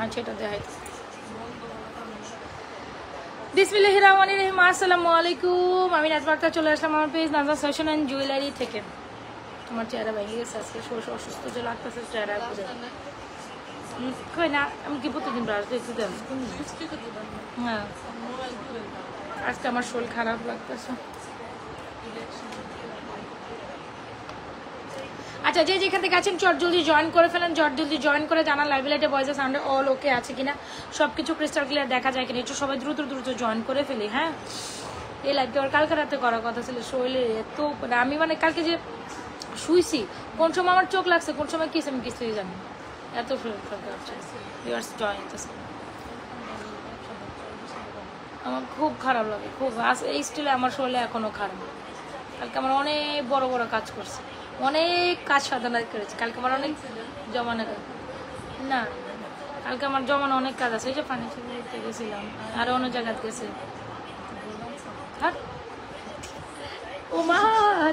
আচ্ছা এটা দেখাই বিসমিল্লাহির রহমানির রহিম। আসসালামু আলাইকুম, আমি নাজমা আক্তার চলে আসলাম আমার page Nazma fashion and jewellery থেকে। তোমার চেহারা ভেঙে গেছে আজকে, অসুস্থ যে লাগতেছে চেহারা কই না। আমি কি প্রতিদিন ব্রাশ দিয়েছি দেন? হ্যাঁ আজকে আমার শরীর খারাপ লাগতেছে। আচ্ছা যে যেখান থেকে আছেন চট জলদি জয়েন করে ফেলেন, চট জলদি জয়েন করে জানান লাইভ লাইটে ভয়েসে সাউন্ডে অল ওকে আছে কিনা, সব কিছু ক্রিস্টাল ক্লিয়ার দেখা যায় কিনা, একটু সবাই দ্রুত দ্রুত জয়েন করে ফেলি। হ্যাঁ এই লাইভটা আবার কালকে রাতে করার কথা ছিল, শরীরে এত আমি মানে কালকে যে শুইছি কোন সময় আমার চোখ লাগছে কোন সময় কিস আমি কিছুই জানি, এত আমার খুব খারাপ লাগে খুব। এই স্টিলে আমার শরীরে এখনো খারাপ। কালকে আমার অনেক বড় বড় কাজ করছে, অনেক কাজ সাধনা করেছি কালকে আমার অনেক জমানো না, কালকে আমার জমানো অনেক কাজ আছে। এই যে পানি দেখতে গেছিলাম আর অন্য জায়গায় গেছে। ও মা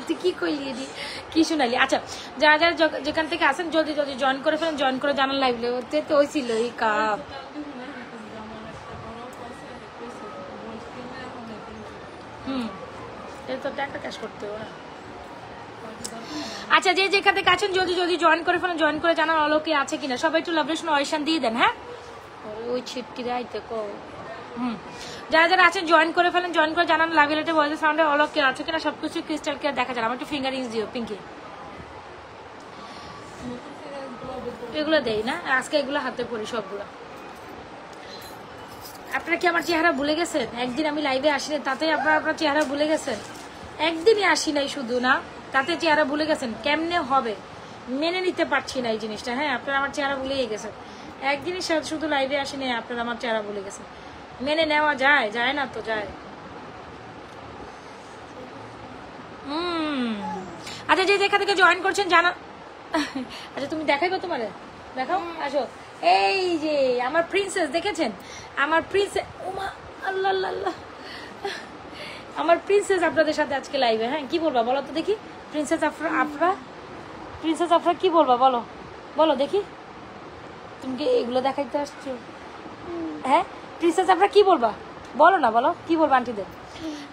তুই কি কইলি দি কি শোনালি? আচ্ছা যারা যারা যেখান থেকে আসেন জলদি জলদি জয়েন করে ফেলেন, জয়েন করে জানান লাইভলে ওতে তো ওই ছিল এই কাপ। এটা তো টাকা ক্যাশ করতে হবে না। আচ্ছা যে যেখান থেকে আছেন জলদি জলদি জয়েন করে ফেলেন, জয়েন করে জানান অলকে আছে কিনা। সবাই একটু লাভলেশন অয়েশন দিয়ে দেন। হ্যাঁ ওই ছিটকি রাইতে কো যারা যারা আছেন জয়েন করে ফেলেন, জয়েন করে জানান লাভ লেটে ভয়েস সাউন্ডে অলকে আছে কিনা, সবকিছু ক্রিস্টাল ক্লিয়ার দেখা যায়। আমার একটু ফিঙ্গারিংস দিও পিঙ্কি, এগুলো দেই না আজকে, এগুলো হাতে পড়ি সবগুলো। আপনারা কি আমার চেহারা ভুলে গেছেন? একদিন আমি লাইভে আসিনি তাতেই আপনারা আপনার চেহারা ভুলে গেছেন? একদিনই আসি নাই শুধু না, তাতে চেহারা ভুলে গেছেন? কেমনে হবে মেনে নিতে পারছি না এই জিনিসটা। হ্যাঁ আপনারা আমার চেহারা ভুলেই গেছেন, একদিনই শুধু লাইভে আসিনি আপনারা আমার চেহারা ভুলে গেছেন। মেনে নেওয়া যায়? যায় না তো যায়। আচ্ছা যে যেখান থেকে জয়েন করছেন জানা। আচ্ছা তুমি দেখাইবো, তোমারে দেখাও আসো। এই যে আমার প্রিন্সেস দেখেছেন, আমার প্রিন্সেস ওমা আল্লাহ আল্লাহ, আমার প্রিন্সেস আপনাদের সাথে আজকে লাইভে। হ্যাঁ কি বলবা বলো তো দেখি, প্রিন্সেস আফরা প্রিন্সেস আফরা কি বলবা বলো বলো দেখি, তুমি কি এগুলো দেখাইতে আসছো? হ্যাঁ প্রিন্সেস আফরা কি বলবা বলো না, বলো কি বলবো আন্টিদের।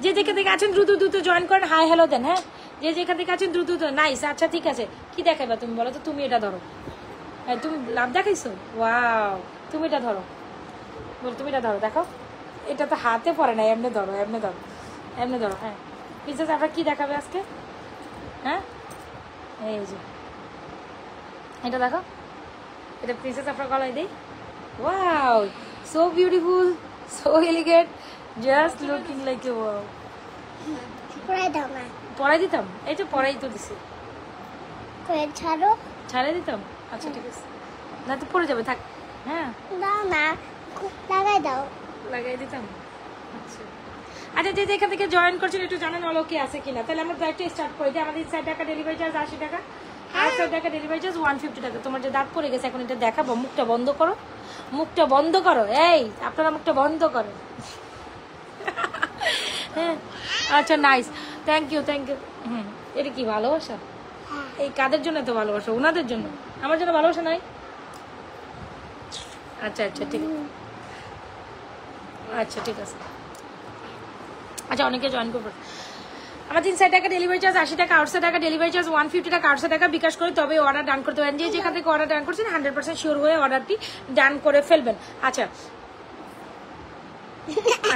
যে যেখান থেকে আছেন দ্রুত দ্রুত জয়েন করেন, হাই হ্যালো দেন। হ্যাঁ যে যেখান থেকে আছেন দ্রুত দ্রুত নাইস। আচ্ছা ঠিক আছে কি দেখাইবা তুমি বলো তো, তুমি এটা ধরো। হ্যাঁ তুমি লাভ দেখাইছো, ওয়াও তুমি এটা ধরো, বলো তুমি এটা ধরো দেখো। এটা তো হাতে পড়ে না, এমনি ধরো এমনি ধরো এমনি ধরো। হ্যাঁ প্রিন্সেস আপনার কি দেখাবে আজকে? হ্যাঁ এই যে এটা দেখো, এটা প্রিন্সেস আপনার গলায় দিই। Wow so beautiful, so elegant, just looking like a wow. পড়াই দিতাম, এই তো পড়াই তো দিছি, ছাড়াই দিতাম। আচ্ছা ঠিক আছে, না তো পড়ে যাবে থাক। হ্যাঁ লাগাই দাও, লাগাই দিতাম। আচ্ছা আচ্ছা যে এখান থেকে জয়েন করছেন একটু জানান অলকে আছে কিনা। তাহলে আমরা ব্রাইটটা স্টার্ট করে দিই। আমাদের 60 টাকা ডেলিভারি চার্জ, 80 টাকা, আর 60 টাকা ডেলিভারি চার্জ, 150 টাকা। তোমার যে দাঁত পড়ে গেছে এখন এটা দেখাবো, মুখটা বন্ধ করো, মুখটা বন্ধ করো। এই আপনারা মুখটা বন্ধ করো। হ্যাঁ আচ্ছা nice, thank you thank you. এটা কি ভালোবাসা? এই কাদের জন্য তো ভালোবাসা? ওনাদের জন্য, আমার জন্য ভালোবাসা নাই? আচ্ছা আচ্ছা ঠিক আছে, আচ্ছা ঠিক আছে। আচ্ছা অনেকে জয়েন করবো। আমার 360 টাকা ডেলিভারি চার্জ, 80 টাকা, 800 টাকা ডেলিভারি চার্জ, 150 টাকা, 800 টাকা বিকাশ করে তবে অর্ডার ডান করতে পারেন। যে যেখান থেকে অর্ডার ডান করছেন 100% শিওর হয়ে অর্ডারটি ডান করে ফেলবেন। আচ্ছা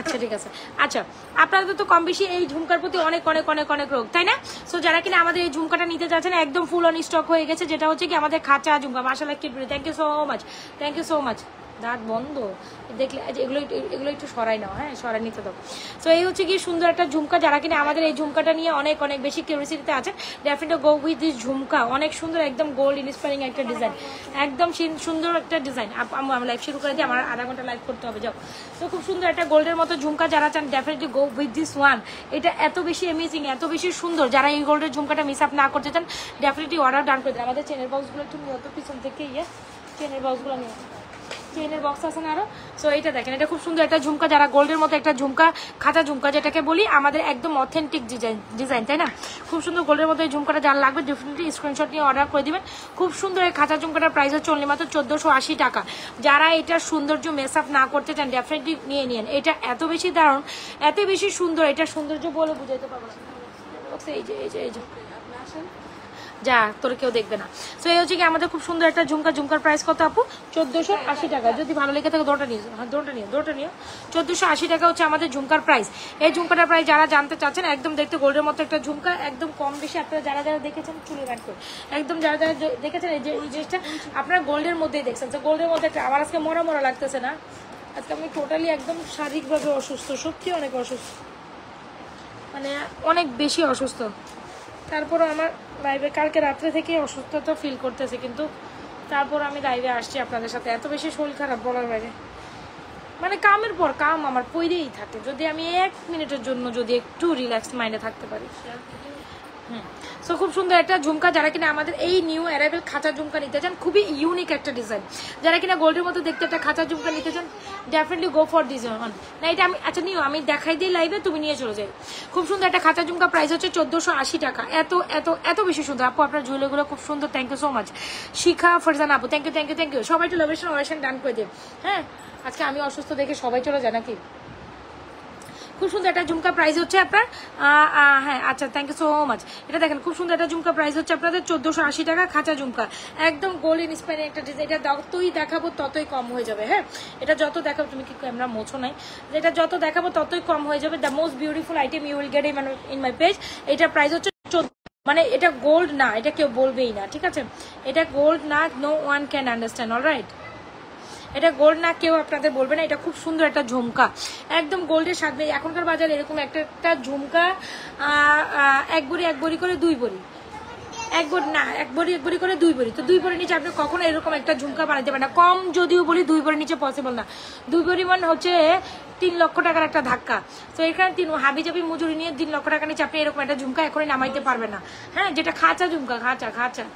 আচ্ছা ঠিক আছে। আচ্ছা আপনাদের তো কম বেশি এই ঝুমকার প্রতি অনেক অনেক অনেক অনেক রোগ, তাই না? সো যারা কিনা আমাদের এই ঝুমকাটা নিতে চাচ্ছেন একদম ফুল অন স্টক হয়ে গেছে, যেটা হচ্ছে কি আমাদের খাঁচা ঝুমকা। মাশাআল্লাহ cute, thank you so much, thank you so much. দাঁত বন্ধ দেখলে এগুলো এগুলো একটু সরাই নাও, হ্যাঁ সরাই নিতে দাও। সো এই হচ্ছে কি সুন্দর একটা ঝুমকা। যারা কিনা আমাদের এই ঝুমকাটা নিয়ে অনেক অনেক বেশি কিউরিয়াসিটিতে আছেন, ডেফিনেটলি গো উইথ দিস ঝুমকা। অনেক সুন্দর, একদম গোল্ড ইন্সপায়ারিং একটা ডিজাইন, একদম সুন্দর একটা ডিজাইন। আমি লাইভ শুরু করে দিই, আমার আধা ঘন্টা লাইভ করতে হবে যাও। তো খুব সুন্দর একটা গোল্ডের মতো ঝুমকা যারা চান definitely go with this one. এটা এত বেশি অ্যামেজিং, এত বেশি সুন্দর। যারা এই গোল্ডের ঝুমকাটা মিস আপ না করতে চান ডেফিনেটলি অর্ডার ডান করে দেন। আমাদের চেনের বক্সগুলো একটু নিয়ত পিছন থেকে চেনের বক্সগুলো নিয়ে চেইনের বক্স আছে না আরো। সো এইটা দেখেন, এটা খুব সুন্দর একটা ঝুমকা, যারা গোল্ডের মতো একটা ঝুমকা, খাঁচা ঝুমকা যেটাকে বলি, আমাদের একদম অথেন্টিক ডিজাইন, তাই না? খুব সুন্দর গোল্ডের মতো এই ঝুমকাটা যার লাগবে ডেফিনেটলি স্ক্রিনশট নিয়ে অর্ডার করে দিবেন। খুব সুন্দর এই খাঁচা ঝুমকাটার প্রাইস হচ্ছে অনলি মাত্র 1480 টাকা। যারা এটার সৌন্দর্য মেস আপ না করতে চান ডেফিনেটলি নিয়ে নিন। এটা এত বেশি দারুণ, এত বেশি সুন্দর, এটা সৌন্দর্য বলে বুঝাইতে পারবো না। এই যে এই যে এই যে যা তোর কেউ দেখবে না। সো এই হচ্ছে কি আমাদের খুব সুন্দর একটা ঝুমকা। ঝুমকার প্রাইস কত আপু? 1480 টাকা। যদি ভালো লেগে থাকে দোটা নিও, হ্যাঁ দোটা নিও। 1480 টাকা হচ্ছে আমাদের ঝুমকার প্রাইস। এই ঝুমকাটার প্রাইস যারা জানতে চাচ্ছেন, একদম দেখতে গোল্ডের মতো একটা ঝুমকা, একদম কম বেশি আপনারা যারা যারা দেখেছেন চুলি ব্যান্ড করে, একদম যারা যারা দেখেছেন এই যে এই জিনিসটা আপনারা গোল্ডের মধ্যেই দেখছেন। তো গোল্ডের মধ্যে একটা, আমার আজকে মরা মরা লাগতেছে না, আজকে আমি টোটালি একদম শারীরিকভাবে অসুস্থ, সত্যি অনেক অসুস্থ, মানে অনেক বেশি অসুস্থ। তারপরও আমার লাইভে কালকে রাত্রে থেকে অসুস্থতা ফিল করতেছে, কিন্তু তারপর আমি লাইভে আসছি আপনাদের সাথে। এত বেশি শরীর খারাপ বলার বাইরে, মানে কামের পর কাম আমার পইরেই থাকে। যদি আমি 1 মিনিটের জন্য যদি একটু রিল্যাক্স মাইন্ডে থাকতে পারি। সো খুব সুন্দর একটা ঝুমকা, যারা কিনা আমাদের এই নিউ অ্যারাইভেল খাঁচা ঝুমকা নিতে চান, খুবই ইউনিক একটা ডিজাইন, যারা কিনা গোল্ডের মতো দেখতে একটা খাঁচা ঝুমকা নিতে চান definitely go for this one. না এটা আমি আচ্ছা নিও, আমি দেখাই দিই লাইভে, তুমি নিয়ে চলে যাই। খুব সুন্দর একটা খাঁচা ঝুমকা, প্রাইস হচ্ছে 1480 টাকা। এত এত এত বেশি সুন্দর আপু, আপনার জুয়েলারিগুলো খুব সুন্দর। থ্যাংক ইউ সো মাচ শিখা ফারজান আপু, থ্যাংক ইউ। সবাই একটু লোকেশন ডান করে দিন। হ্যাঁ আজকে আমি অসুস্থ দেখে সবাই চলে যায় নাকি? খুব সুন্দর একটা ঝুমকা, প্রাইস হচ্ছে আপনার হ্যাঁ আচ্ছা থ্যাংক ইউ সো মাচ। এটা দেখেন খুব সুন্দর একটা ঝুমকা, প্রাইস হচ্ছে আপনাদের 1480 টাকা। খাঁচা ঝুমকা, একদম গোল্ড ইন্সপায়ারিং একটা ডিজাইন। এটা যতই দেখাবো ততই কম হয়ে যাবে। হ্যাঁ এটা যত দেখাবো, তুমি কি ক্যামেরা মোছো নাই, এটা যত দেখাবো ততই কম হয়ে যাবে। The most beautiful item you will get in my page. এটা প্রাইস হচ্ছে মানে এটা গোল্ড না, এটা কেউ বলবেই না, ঠিক আছে? এটা গোল্ড না, no one can understand, alright? এটা গোল্ড না, কেউ আপনাদের বলবে না। এটা খুব সুন্দর একটা ঝুমকা, একদম গোল্ডের সাথে। এখনকার বাজারে এরকম একটা ঝুমকা এক বড়ি করে 2 বড়ি, এক বড়ি করে 2 বড়ি, তো 2 বড়ির নিচে আপনি কখনো এরকম একটা ঝুমকা বানাতে পারেন না। কম যদিও বলি 2 বড়ির নিচে পসিবল না। 2 বড়ি মানে হচ্ছে 3 লক্ষ টাকার একটা ধাক্কা। তো এখানে হাবিজাবি মজুরি নিয়ে 3 লক্ষ টাকা নিচে আপনি এরকম একটা ঝুমকা এখনই নামাইতে পারবেন না। হ্যাঁ যেটা খাঁচা ঝুমকা, খাঁচা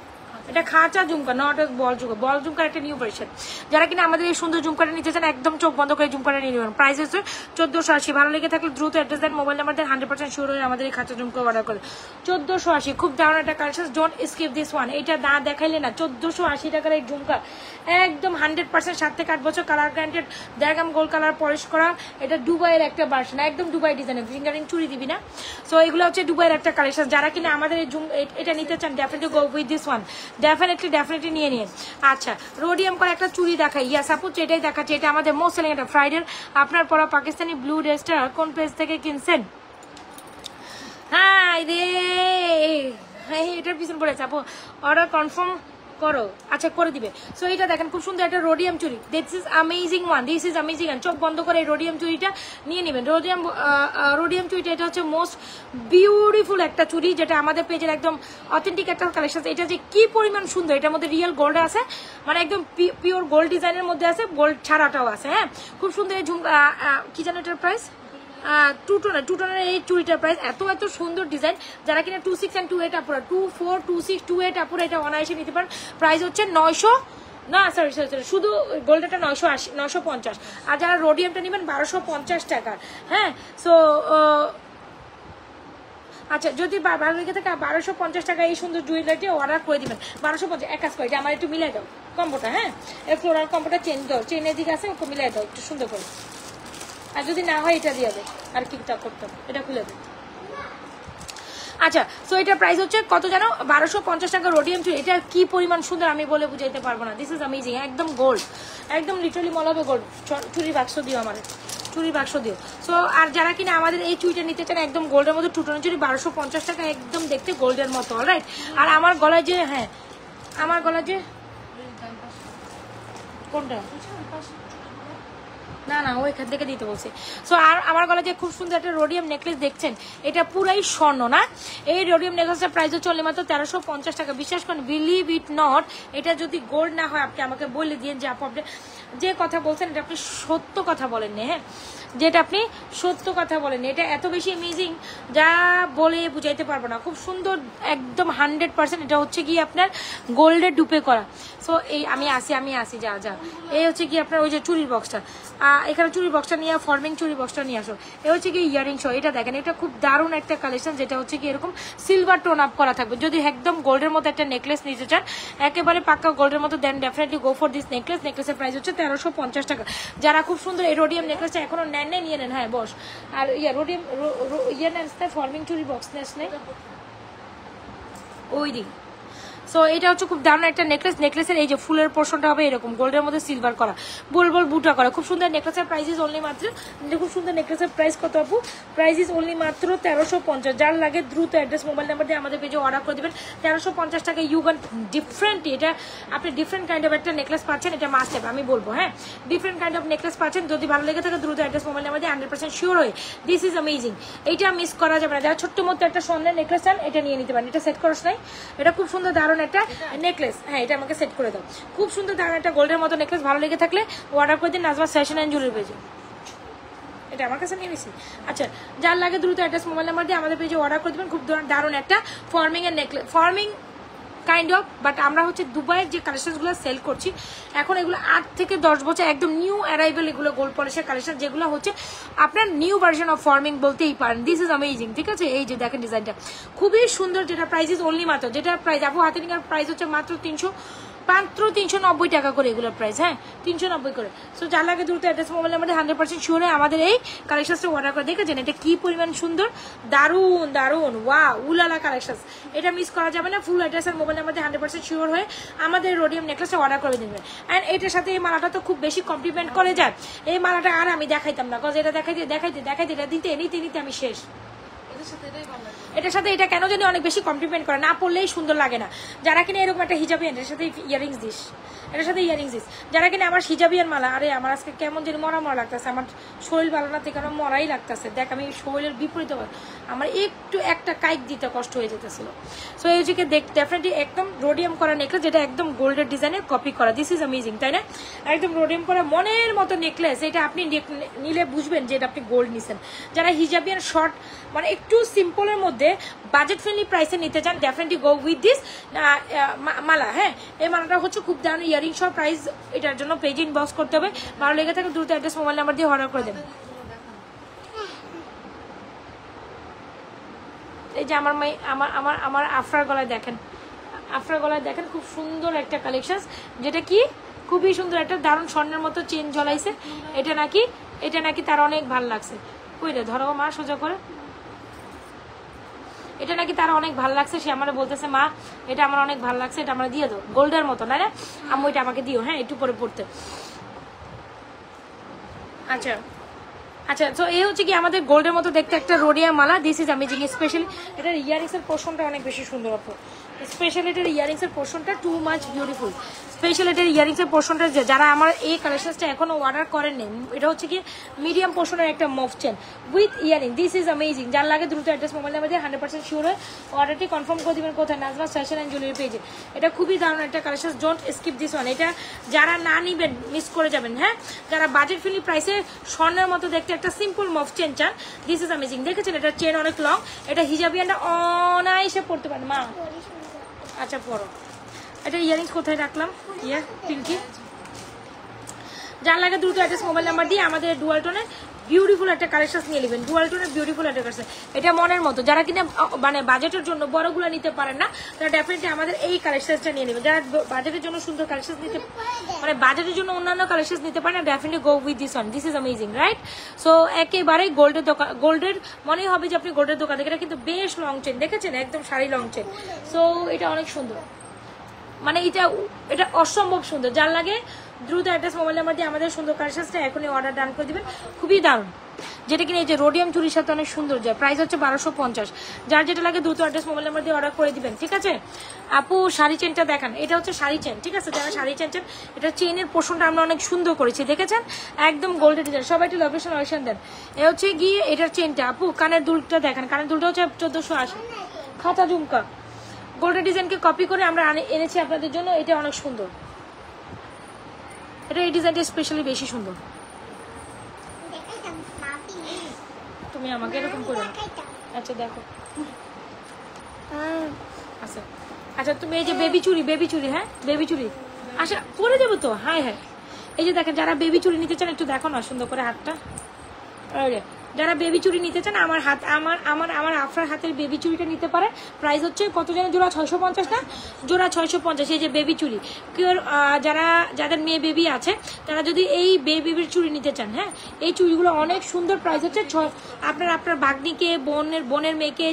এটা খাঁচা ঝুমকা, নট বল ঝুমকা। বল ঝুমকার একটা নিউ ভার্সন। যারা কিনা আমাদের এই সুন্দর ঝুমকাটা নিতে চান একদম চোখ বন্ধ করে ঝুমকাটা নিয়ে নেবেন। প্রাইস হচ্ছে 1480। ভালো লেগে থাকলে দ্রুত অ্যাড্রেস দেন, মোবাইল নাম্বার দেন, 100% শিওর হয়ে আমাদের এই খাঁচা ঝুমকা অর্ডার করে। 1480 খুব দারুণ একটা collection, don't skip this one. এটা না দেখাইলে না। 1480 টাকার এই ঝুমকা, একদম 100% 7 থেকে 8 বছর কালার গ্যারান্টেড, দেড়গ্রাম গোল্ড কালার পলিশ করা। এটা দুবাইয়ের একটা ভার্সন, একদম দুবাই ডিজাইনের, ফিঙ্গারিং চুরি দিবি না। সো এগুলো হচ্ছে দুবাইয়ের একটা কালেকশন। যারা কিনা আমাদের এই এটা নিতে চান definitely go with this one, definitely নিয়ে নিন। আচ্ছা রোডিয়াম করে একটা চুড়ি দেখাই, ইয়াস আপু এটাই দেখাচ্ছে। এটা আমাদের মোস্ট সেলিং একটা ফ্রাইডের আপনার পরা পাকিস্তানি ব্লু ড্রেসটা কোন পেজ থেকে কিনছেন? হ্যাঁ রে হ্যাঁ এটার পিছন পড়েছে আপু, অর্ডার কনফার্ম করো। আচ্ছা করে দিবে। সো এটা দেখেন খুব সুন্দর একটা রোডিয়াম চুড়ি, this is amazing one, this is amazing. চোখ বন্ধ করে এই রোডিয়াম চুড়িটা নিয়ে নেবেন। রোডিয়াম চুড়িটা এটা হচ্ছে মোস্ট বিউটিফুল একটা চুড়ি, যেটা আমাদের পেজের একদম অথেন্টিক একটা কালেকশন। এটা যে কি পরিমাণ সুন্দর, এটার মধ্যে রিয়েল গোল্ড আছে, মানে একদম পিওর গোল্ড ডিজাইনের মধ্যে আছে, গোল্ড ছাড়াটাও আছে। হ্যাঁ খুব সুন্দর এই কি জানো এটার প্রাইস? 2 টোনের এই চুড়িটার প্রাইস। এত সুন্দর ডিজাইন, যারা কিনা 26 and 28 আপুরা, 24, 26, 28 আপুরা এটা অনায়াসে নিতে পারেন। প্রাইস হচ্ছে 900 না সরি শুধু গোল্ডটা 980 950, আর যারা রোডিয়ামটা নেবেন 1250 টাকা। হ্যাঁ সো আচ্ছা যদি ভালো লেগে থাকে 1250 টাকা এই সুন্দর জুয়েলারিটি অর্ডার করে দিবেন। 1250 এক কাজ করে, এটা আমার একটু মিলাই দাও কম্বোটা। হ্যাঁ এই ফ্লোরাল কম্বোটা চেনের দিকে আছে, ওকে মিলাই দাও একটু সুন্দর করে। আর যদি না হয় এটা দিয়ে দেবে, আর কি করতে হবে, এটা খুলে দেবে। আচ্ছা সো এটার প্রাইস হচ্ছে কত জানো? 1250 টাকা রোডিয়াম চুড়ি। এটা কি পরিমাণ সুন্দর আমি বলে বুঝাইতে পারবো না। দিস ইজ অ্যামেজিং, একদম গোল্ড, একদম লিটারালি মনে হবে গোল্ড। চুরির বাক্স দিও আমাদের, চুরির বাক্স দিও। সো আর যারা কিনা আমাদের এই চুড়িটা নিতে চান একদম গোল্ডের মতো, 2 টোনের চুড়ি 1250 টাকা, একদম দেখতে গোল্ডের মতো, অলরাইট? আর আমার গলায় যে হ্যাঁ আমার গলায় যে কোনটা না না ওইখান থেকে দিতে বলছি। সো আর আমার গলায় যে খুব সুন্দর একটা রোডিয়াম নেকলেস দেখছেন, এটা পুরাই স্বর্ণ না? এই রোডিয়াম নেকলেসটার প্রাইস হচ্ছে মাত্র 1350 টাকা। বিশ্বাস করেন, বিলিভ ইট নট, এটা যদি গোল্ড না হয় আপনি আমাকে বলে দিন যে আপু আপনি যে কথা বলছেন এটা আপনি সত্য কথা বলেননি, হ্যাঁ, যেটা আপনি সত্য কথা বলেন, এটা এত বেশি অ্যামেজিং যা বলে বুঝাইতে পারবো না। খুব সুন্দর একদম 100%। এটা হচ্ছে কি আপনার গোল্ডের ডুপে করা। সো এই আমি আসি যা যা এই হচ্ছে কি আপনার ওই যে চুরির বক্সটা, এখানে চুরির বক্সটা নিয়ে ফর্মিং চুরি বক্সটা নিয়ে আসো। এ হচ্ছে কি ইয়ারিং শো, এটা দেখেন, এটা খুব দারুণ একটা কালেকশন, যেটা হচ্ছে কি এরকম সিলভার টোন আপ করা থাকবে। যদি একদম গোল্ডের মতো একটা নেকলেস নিতে চান, একেবারে পাক্কা গোল্ডের মতো, then definitely go for this necklace. নেকলেসের প্রাইস হচ্ছে 1350 টাকা। যারা খুব সুন্দর এই রোডিয়াম নেকলেসটা এখনো নেন নিয়ে নেন, হ্যাঁ বস। আর রোডিয়াম নেন, ফর্মিং চুরি বক্স নেই ওই দিক। সো এটা হচ্ছে খুব দারুণ একটা নেকলেস। নেকলেসের এই যে ফুলের পোর্শনটা হবে এরকম গোল্ডের মধ্যে সিলভার করা, বল বুটা করা, খুব সুন্দর। নেকলেসের প্রাইস ইজ অনলি মাত্র, খুব সুন্দর নেকলেসের প্রাইস কত আপু? প্রাইস ইজ অনলি মাত্র 1350। যার লাগে দ্রুত অ্যাড্রেস মোবাইল নাম্বার দিয়ে আমাদের পেজে অর্ডার করে দেবেন। 1350 টাকা ইউ ক্যান ডিফারেন্ট, এটা আপনি ডিফারেন্ট কাইন্ড অফ একটা নেকলেস পাচ্ছেন, এটা মাস্ট হ্যাভ আমি বলবো, হ্যাঁ ডিফারেন্ট কাইন্ড অফ নেকলেস পাচ্ছেন। যদি ভালো লেগে থাকে দ্রুত অ্যাড্রেস মোবাইল নাম্বার দিয়ে 100% শিওর হয়ে দিস ইজ অ্যামেজিং, এইটা মিস করা যাবে না। যারা ছোট্ট মতো একটা স্বর্ণের নেকলেস চান এটা নিয়ে নিতে পারেন। এটা সেট করস নাই, এটা খুব সুন্দর দারুণ একটা নেকলেস, হ্যাঁ এটা আমাকে সেট করে দাও। খুব সুন্দর দারুণ একটা গোল্ডের মতো নেকলেস, ভালো লেগে থাকলে অর্ডার করে দিন নাজমা ফ্যাশন অ্যান্ড জুয়েলারি পেজে। এটা আমার কাছে নিয়ে নিছি। আচ্ছা, যার লাগে দ্রুত অ্যাড্রেস মোবাইল নাম্বার দিয়ে আমাদের পেজে অর্ডার করে দেবেন। খুব দারুণ একটা ফর্মিং এর necklace, forming kind of, but আমরা হচ্ছে দুবাইয়ের যে কালেকশনগুলো সেল করছি এখন, এগুলো 8 থেকে 10 বছর একদম নিউ অ্যারাইভেল, এগুলো গোল্ড পলিশের কালেকশন, যেগুলো হচ্ছে আপনার নিউ ভার্সন অফ ফর্মিং বলতেই পারেন। দিস ইজ অ্যামেজিং, ঠিক আছে। এই যে দেখেন ডিজাইনটা খুবই সুন্দর, যেটা প্রাইস ইজ অনলি মাত্র, যেটা প্রাইস আপু হাতে নিকার প্রাইস হচ্ছে মাত্র 390 টাকা করে এগুলোর প্রাইস, হ্যাঁ 390 করে। সো যার লাগে দ্রুত অ্যাড্রেস মোবাইল নাম্বারে 100% শিওরে আমাদের এই কালেকশনটা অর্ডার করে। দেখেছেন এটা কি পরিমাণ সুন্দর, দারুণ দারুণ, ওয়া উলালা কালেকশন, এটা মিস করা যাবে না। ফুল অ্যাড্রেস আর মোবাইল নাম্বার দিয়ে 100% শিওর হয়ে আমাদের রোডিয়াম নেকলেসটা অর্ডার করে দিবেন। অ্যান্ড এটার সাথে এই মালাটা তো খুব বেশি কমপ্লিমেন্ট করে যায়। এই মালাটা আর আমি দেখাইতাম না, কজ এটা দেখাইতে এটা নিতে আমি শেষ। এটার সাথে এটা কেন জানি অনেক বেশি কমপ্লিমেন্ট করে, না পড়লেই সুন্দর লাগে না। যারা কিনা এরকম একটা হিজাবি এটার সাথে ইয়ারিংস দিস, এটার সাথে ইয়ারিংস দিস, যারা কিনা আমার হিজাবিয়ার মালা, আরে আমার আজকে কেমন যেন মরা লাগতেছে, আমার শরীর ভালো না থেকে আমার মরাই লাগতেছে। দেখ আমি শরীরের বিপরীত আমার একটু একটা কাইক দিতে কষ্ট হয়ে যেতেছিল। সো এই যে ডেফিনেটলি একদম রোডিয়াম করা নেকলেস, যেটা একদম গোল্ডের ডিজাইনের কপি করা। দিস ইজ অ্যামেজিং, তাই না? একদম রোডিয়াম করা মনের মতো নেকলেস, এটা আপনি নিলে বুঝবেন যে এটা আপনি গোল্ড নিছেন। যারা হিজাবিয়ান শর্ট মানে একটু সিম্পলের মধ্যে বাজেট ফ্রেন্ডলি প্রাইসে নিতে চান, ডেফিনেটলি গো উইথ দিস মালা। হ্যাঁ এই মালাটা হচ্ছে খুব দারুণ ইয়ারিং সহ, প্রাইস এটার জন্য পেজ ইনবক্স করতে হবে। ভালো লেগে থাকে দ্রুত অ্যাড্রেস মোবাইল নাম্বার দিয়ে অর্ডার করে দেবেন। এই যে আমার মেয়ে আমার আফরার গলায় দেখেন, আফরার গলায় দেখেন খুব সুন্দর একটা কালেকশন, যেটা কি খুবই সুন্দর একটা দারুণ স্বর্ণের মতো চেন ঝলাইছে। এটা নাকি তার অনেক ভালো লাগছে। কই রে ধরো মা সোজা করে, এটা নাকি তার অনেক ভালো লাগছে। সে আমার বলতেছে মা এটা আমার অনেক ভালো লাগছে, এটা আমার দিয়ে দাও, গোল্ডের মতো না রে আম্মু, এটা আমাকে দিও, হ্যাঁ একটু পরে পড়তে। আচ্ছা আচ্ছা, তো এই হচ্ছে কি আমাদের গোল্ডের মতো দেখতে একটা rhodium Mala. This is amazing, specially এটার ইয়ারিংসের পোর্শনটা অনেক বেশি সুন্দর আপু। স্পেশালি এটার ইয়ারিংসের পোর্শনটা টু মাচ বিউটিফুল। স্পেশাল এটার ইয়ারিংসের পোর্শনটা, যারা আমার এই কালেকশনটা এখনো অর্ডার করেননি, এটা হচ্ছে কি মিডিয়াম পোর্শনের একটা মফ chain with earring. This is amazing, যার লাগে দ্রুত অ্যাড্রেস মোবাইল নাম্বার দিয়ে 100% শিওর হয়ে অর্ডারটি কনফার্ম করে দেবেন। কোথায়? নাজমা ফ্যাশন অ্যান্ড জুয়েলারি পেজে। এটা খুবই দারুণ একটা collection, don't skip this one. এটা যারা না নিবেন মিস করে যাবেন। হ্যাঁ যারা বাজেট ফ্রেন্ডলি প্রাইসে স্বর্ণের মতো দেখতে একটা সিম্পল মফ চেন চান, দিস ইজ অ্যামেজিং। দেখেছেন এটা চেন অনেক লং, এটা হিজাবিয়ানটা অনায়াসে পড়তে পারেন মা। আচ্ছা পড়ো। এটা ইয়ারিংস কোথায় রাখলাম? ইয়ে পিঙ্কি। যার লাগে দ্রুত অ্যাড্রেস মোবাইল নাম্বার দিয়ে আমাদের ডুয়াল টোনের বিউটিফুল একটা কালেকশন নিয়ে নেবেন। ডুয়াল টোনের বিউটিফুল একটা কালেকশন, এটা মনের মতো। যারা কিনা মানে বাজেটের জন্য বড়গুলো নিতে পারেন না, তারা ডেফিনেটলি আমাদের এই কালেকশনটা নিয়ে নেবেন। যারা বাজেটের জন্য সুন্দর কালেকশন নিতে মানে বাজেটের জন্য অন্যান্য কালেকশন নিতে পারেন না, definitely go with this one. This is amazing, right? So একেবারেই গোল্ডের দোকান, গোল্ডের মনেই হবে যে আপনি গোল্ডের দোকান থেকে। এটা কিন্তু বেশ লং চেন, দেখেছেন একদম শাড়ি লং চেন। সো এটা অনেক সুন্দর, মানে এটা অসম্ভব সুন্দর। যার লাগে দ্রুত অ্যাড্রেস মোবাইল নাম্বার দিয়ে আমাদের সুন্দর কালেকশনটা এখনই অর্ডার ডান করে দিবেন। খুবই দারুণ, যেটা কিনা এই যে রোডিয়াম চুরির সাথে অনেক সুন্দর যায়। প্রাইস হচ্ছে 1250। যার যেটা লাগে দ্রুত অ্যাড্রেস মোবাইল নাম্বার দিয়ে অর্ডার করে দিবেন, ঠিক আছে? আপু শাড়ি চেনটা দেখান, এটা হচ্ছে শাড়ি চেন, ঠিক আছে? যারা শাড়ি চেন চান, এটা চেনের পোর্শনটা আমরা অনেক সুন্দর করেছি, দেখেছেন একদম গোল্ডের ডিজাইন। সবাই একটু লোকেশন দেন। এ হচ্ছে গিয়ে এটার চেনটা। আপু কানের দুলটা দেখেন, কানের দুলটা হচ্ছে 1480। খাতা ঝুমকা গোল্ডের ডিজাইনকে কপি করে আমরা এনেছি আপনাদের জন্য, এটা অনেক সুন্দর। এটা এই ডিজাইনটা স্পেশালি বেশি সুন্দর। তুমি আমাকে এরকম করো। আচ্ছা দেখো, আচ্ছা আচ্ছা তুমি এই যে বেবি চুড়ি, হ্যাঁ বেবি চুড়ি, আচ্ছা পরে দেবো তো। হ্যাঁ হ্যাঁ, এই যে দেখেন যারা বেবি চুড়ি নিতে চান একটু দেখো না সুন্দর করে হাতটা। যারা বেবি চুড়ি নিতে চান আমার হাত আমার আফরার হাতের বেবি চুড়িটা নিতে পারে। প্রাইস হচ্ছে কত যেন জোড়া 650 না, জোড়া 650। এই যে বেবি চুড়ি যাদের মেয়ে বেবি আছে তারা যদি এই বেবির চুড়ি নিতে চান, হ্যাঁ এই চুড়িগুলো অনেক সুন্দর। প্রাইস হচ্ছে আপনার ভাগ্নিকে, বোনের মেয়েকে,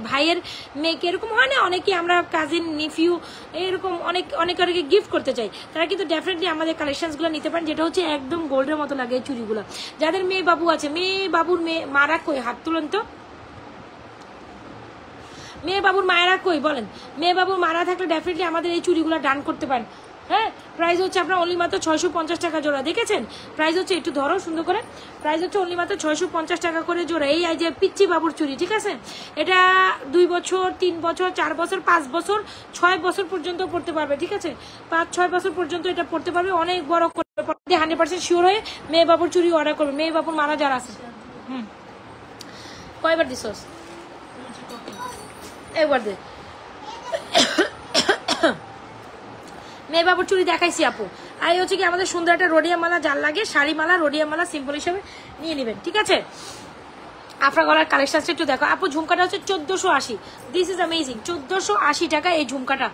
ভাইয়ের মেয়েকে, এরকম হয় না অনেকে আমরা কাজিন নিফিউ এরকম অনেকে গিফট করতে চাই, তারা কিন্তু ডেফিনেটলি আমাদের কালেকশনসগুলো নিতে পারেন, যেটা হচ্ছে একদম গোল্ডের মতো লাগে এই চুড়িগুলো। যাদের মেয়ে বাবু আছে, মেয়ে বাবুর মারা কই, হাত তুলেন তো। মেয়ে বাবুর মায়েরা কই বলেন। মেয়ে বাবুর মারা থাকলে ডেফিনেটলি আমাদের এই চুড়িগুলো ডান করতে পারেন। হ্যাঁ প্রাইস হচ্ছে আপনার অনলি মাত্র 650 টাকা জোড়া। দেখেছেন প্রাইস হচ্ছে, একটু ধরো সুন্দর করে, প্রাইস হচ্ছে অনলি মাত্র 650 টাকা করে জোড়া। এই যে পিচ্চি বাবুর চুড়ি, ঠিক আছে, এটা 2 বছর 3 বছর 4 বছর 5 বছর 6 বছর পর্যন্ত পড়তে পারবে, ঠিক আছে, 5-6 বছর পর্যন্ত এটা পড়তে পারবে। অনেক বড় করে 100% শিওর হয়ে মেয়ে বাবুর চুড়ি অর্ডার করবে। মেয়ে বাবুর মারা যারা আছে, কয়বার দিছস, একবার দে। মেয়ে বাবুর চুড়ি দেখাইছি আপু। আর এই হচ্ছে কি আমাদের সুন্দর একটা রোডিয়া মালা, যার লাগে শাড়ি মালা, রোডিয়া মালা সিম্পল হিসেবে নিয়ে নেবেন, ঠিক আছে। আফরা গলার কালেকশনটা একটু দেখো আপু। ঝুমকাটা হচ্ছে 1480। দিস ইজ অ্যামেজিং, 1480 টাকা এই ঝুমকাটা।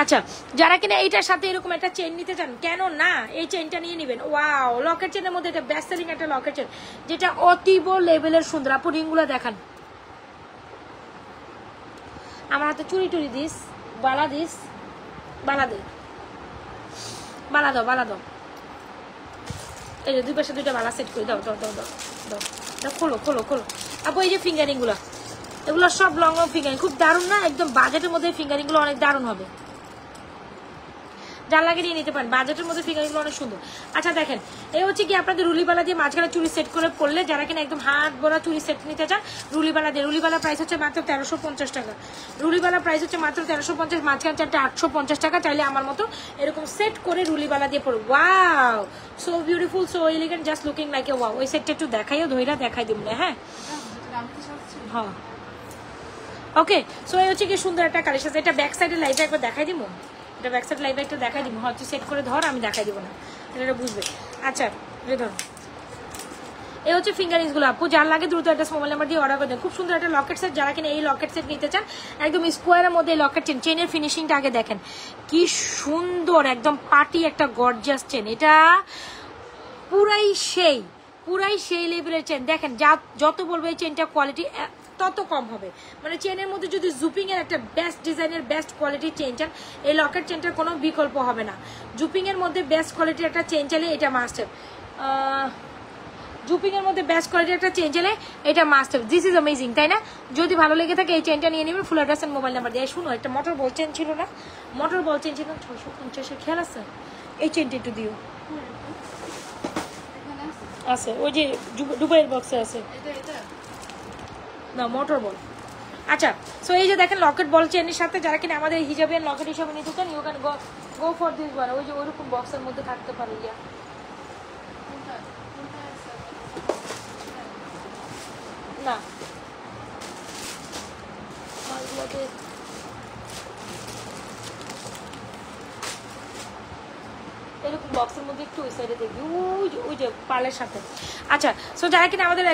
আচ্ছা যারা কিনা এইটার সাথে এরকম একটা চেন নিতে চান, কেন না এই চেনটা নিয়ে নেবেন। ওয়াও, লকেট চেনের মধ্যে এটা বেস্ট সেলিং একটা লকেট চেন, যেটা অতীব লেভেলের সুন্দর। আপু রিংগুলো দেখান। আমার হাতে চুড়ি টুড়ি দিস, বালা দিস, বালা দে, বালা দাও, বালা দাও। এই যে দুই পাশে দুইটা বালা সেট করে দাও, দাও দাও দাও দাও দাও। খোলো খোলো খোলো আপু। এই যে ফিঙ্গারিং গুলো, এগুলো সব লং লং ফিঙ্গারিং, খুব দারুণ না, একদম বাজেটের মধ্যে ফিঙ্গারিং গুলো অনেক দারুণ হবে। যার লাগে নিয়ে নিতে পারেন, বাজেটের মধ্যে ফিঙ্গারিংগুলো অনেক সুন্দর। আচ্ছা দেখেন, এই হচ্ছে কি আপনাদের রুলিবালা দিয়ে মাঝখানে চুড়ি সেট করে পড়লে, যারা কিনা একদম হাত ভরা চুড়ি সেট নিতে চান রুলিবালা দিয়ে, রুলিবালা প্রাইস হচ্ছে মাত্র 1350 টাকা। রুলিবালা প্রাইস হচ্ছে মাত্র 1350, মাঝখানে চারটে 850 টাকা। চাইলে আমার মতো এরকম সেট করে রুলিবালা দিয়ে পড়ো। Wow, so beautiful, so elegant, just looking like a wow. ওই সেটটা একটু দেখাইও, ধৈরা দেখাই দিব না। হ্যাঁ হ্যাঁ ওকে। সো এই হচ্ছে কি সুন্দর একটা কালেকশন। এটা ব্যাক সাইডের লাইভে একবার দেখাই দিব, এটা ব্যাক সাইড লাইভে একটা দেখাই দিব। হয়তো সেট করে ধর, আমি দেখাই দিব না, এটা বুঝবে। আচ্ছা ধর, এই হচ্ছে ফিঙ্গারিংসগুলো আপু। যার লাগে দ্রুত একটা মোবাইল নাম্বার দিয়ে অর্ডার করে দেন। খুব সুন্দর একটা লকেট সেট, যারা কিনা এই লকেট সেট নিতে চান, একদম স্কোয়ারের মধ্যে এই লকেট চেন, চেনের ফিনিশিংটা আগে দেখেন কি সুন্দর, একদম পার্টি একটা গর্জিয়াস চেন। এটা পুরাই সেই লেভেলের চেন। দেখেন যত বলবো এই চেনটা কোয়ালিটি তত কম হবে। মানে চেনের মধ্যে যদি জুপিং এর একটা বেস্ট ডিজাইনের বেস্ট কোয়ালিটির চেন চান, এই লকেট চেনটার কোনো বিকল্প হবে না। জুপিং এর মধ্যে বেস্ট কোয়ালিটির একটা চেন চাইলে এটা মাস্ট হ্যাভ। জুপিং এর মধ্যে বেস্ট কোয়ালিটির একটা চেন চাইলে এটা must have. This is amazing, তাই না? যদি ভালো লেগে থাকে এই চেনটা নিয়ে নেবেন, full address and mobile number দিয়ে। শুনো, একটা মোটর বল চেন ছিল না, মোটর বল চেন ছিল 650 এর, খেয়াল আছে? এই চেনটা একটু দিও। আছে ওই যে দুবাইয়ের বক্সে আছে না, মোটর বল। আচ্ছা সো এই যে দেখেন লকেট বল চেনের সাথে, যারা কিনা আমাদের হিজাবিয়ান লকেট হিসাবে নিতে চান, you can go for this one. ওই যে ওইরকম বক্সের মধ্যে থাকতে পারে। ইয়া না এরকম বক্সের মধ্যে একটু ওই সাইডে দেখবি, ওই যে পালের সাথে। আচ্ছা সো যারা কিনা আমাদের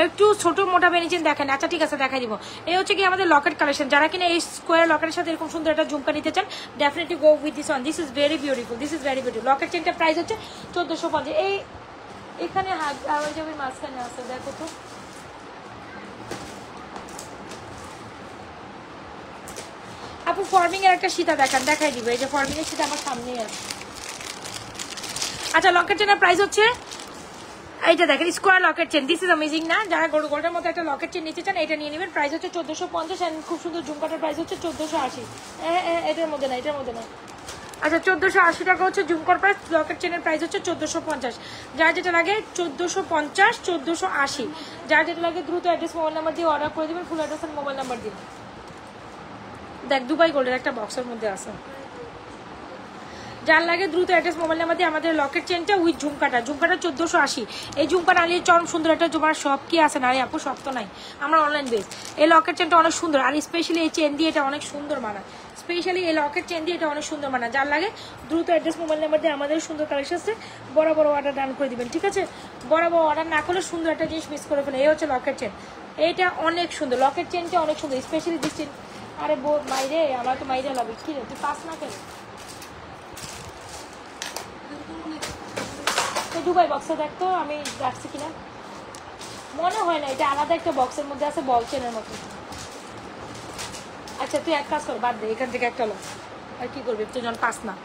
একটু ছোট মোটা বেনিচেন দেখেন। আচ্ছা ঠিক আছে, দেখাই দিব। এই হচ্ছে কি আমাদের লকেট কালেকশন। যারা কিনা এই স্কোয়ার লকেটের সাথে এরকম সুন্দর একটা ঝুমকা নিতে চান, definitely go with this one. This is very beautiful, this is very beautiful. Locket চেনটা প্রাইস হচ্ছে 1450। এই এখানে হাওয়াই জাবির মাঝখানে আছে, দেখো তো। আপু ফর্মিং এর একটা সীতা দেখান, দেখাই দিব। এই যে ফর্মিং এর সীতা আমার সামনেই আছে। আচ্ছা লকেট চেনের প্রাইস হচ্ছে এইটা দেখেন, square Locket chain. This is amazing না? যারা গোল্ডের মতো একটা লকেট চেন নিতে চান এটা নিয়ে নেবেন। প্রাইস হচ্ছে 1450 এন্ড খুব সুন্দর ঝুমকাটার প্রাইস হচ্ছে 1480। এটার মধ্যে না, এটার মধ্যে না। আচ্ছা 1480 টাকা হচ্ছে ঝুমকার প্রাইস। লকেট চেনের প্রাইস হচ্ছে 1450। যার যেটা লাগে 1450, 1480। যার যেটা লাগে দ্রুত অ্যাড্রেস মোবাইল নাম্বার দিয়ে অর্ডার করে দেবেন, ফুল অ্যাড্রেস আর মোবাইল নাম্বার দিন। দেখ দুবাই গোল্ডের একটা বক্সের মধ্যে আছে। যার লাগে দ্রুত অ্যাড্রেস মোবাইল নাম্বার দিয়ে আমাদের লকেট চেনটা উইথ ঝুমকাটা 1480। এই ঝুমকাটা আনিয়ে চরম সুন্দর একটা জোমার সব কি আছে না রে আপু, সব তো নাই, আমরা অনলাইন বেস। এই লকেট চেনটা অনেক সুন্দর, আর স্পেশালি এই চেন দিয়ে এটা অনেক সুন্দর মানায়, স্পেশালি এই লকেট চেন দিয়ে এটা অনেক সুন্দর মানায়। যার লাগে দ্রুত অ্যাড্রেস মোবাইল নাম্বার দিয়ে আমাদের সুন্দর কালেকশন আছে, বড় বড় অর্ডার ডান করে দিবেন, ঠিক আছে? বড় বড় অর্ডার না করলে সুন্দর একটা জিনিস মিস করে ফেলে। এই হচ্ছে লকেট চেন, এইটা অনেক সুন্দর, লকেট চেনটা অনেক সুন্দর, স্পেশালি দিস চেন। আরে মাইরে, আমরা তো মাইরে লাগবে, কি রে তুই পাস না কেন? দুবাই বক্সে দেখতো, আমি রাখছি কিনা মনে হয় না, এটা আলাদা একটা বক্সের মধ্যে আছে বল চেনের মতো। আচ্ছা তুই এক কাজ কর, বাদ দে, এখান থেকে একটা লো, আর কি করবি তুই যখন পাস না।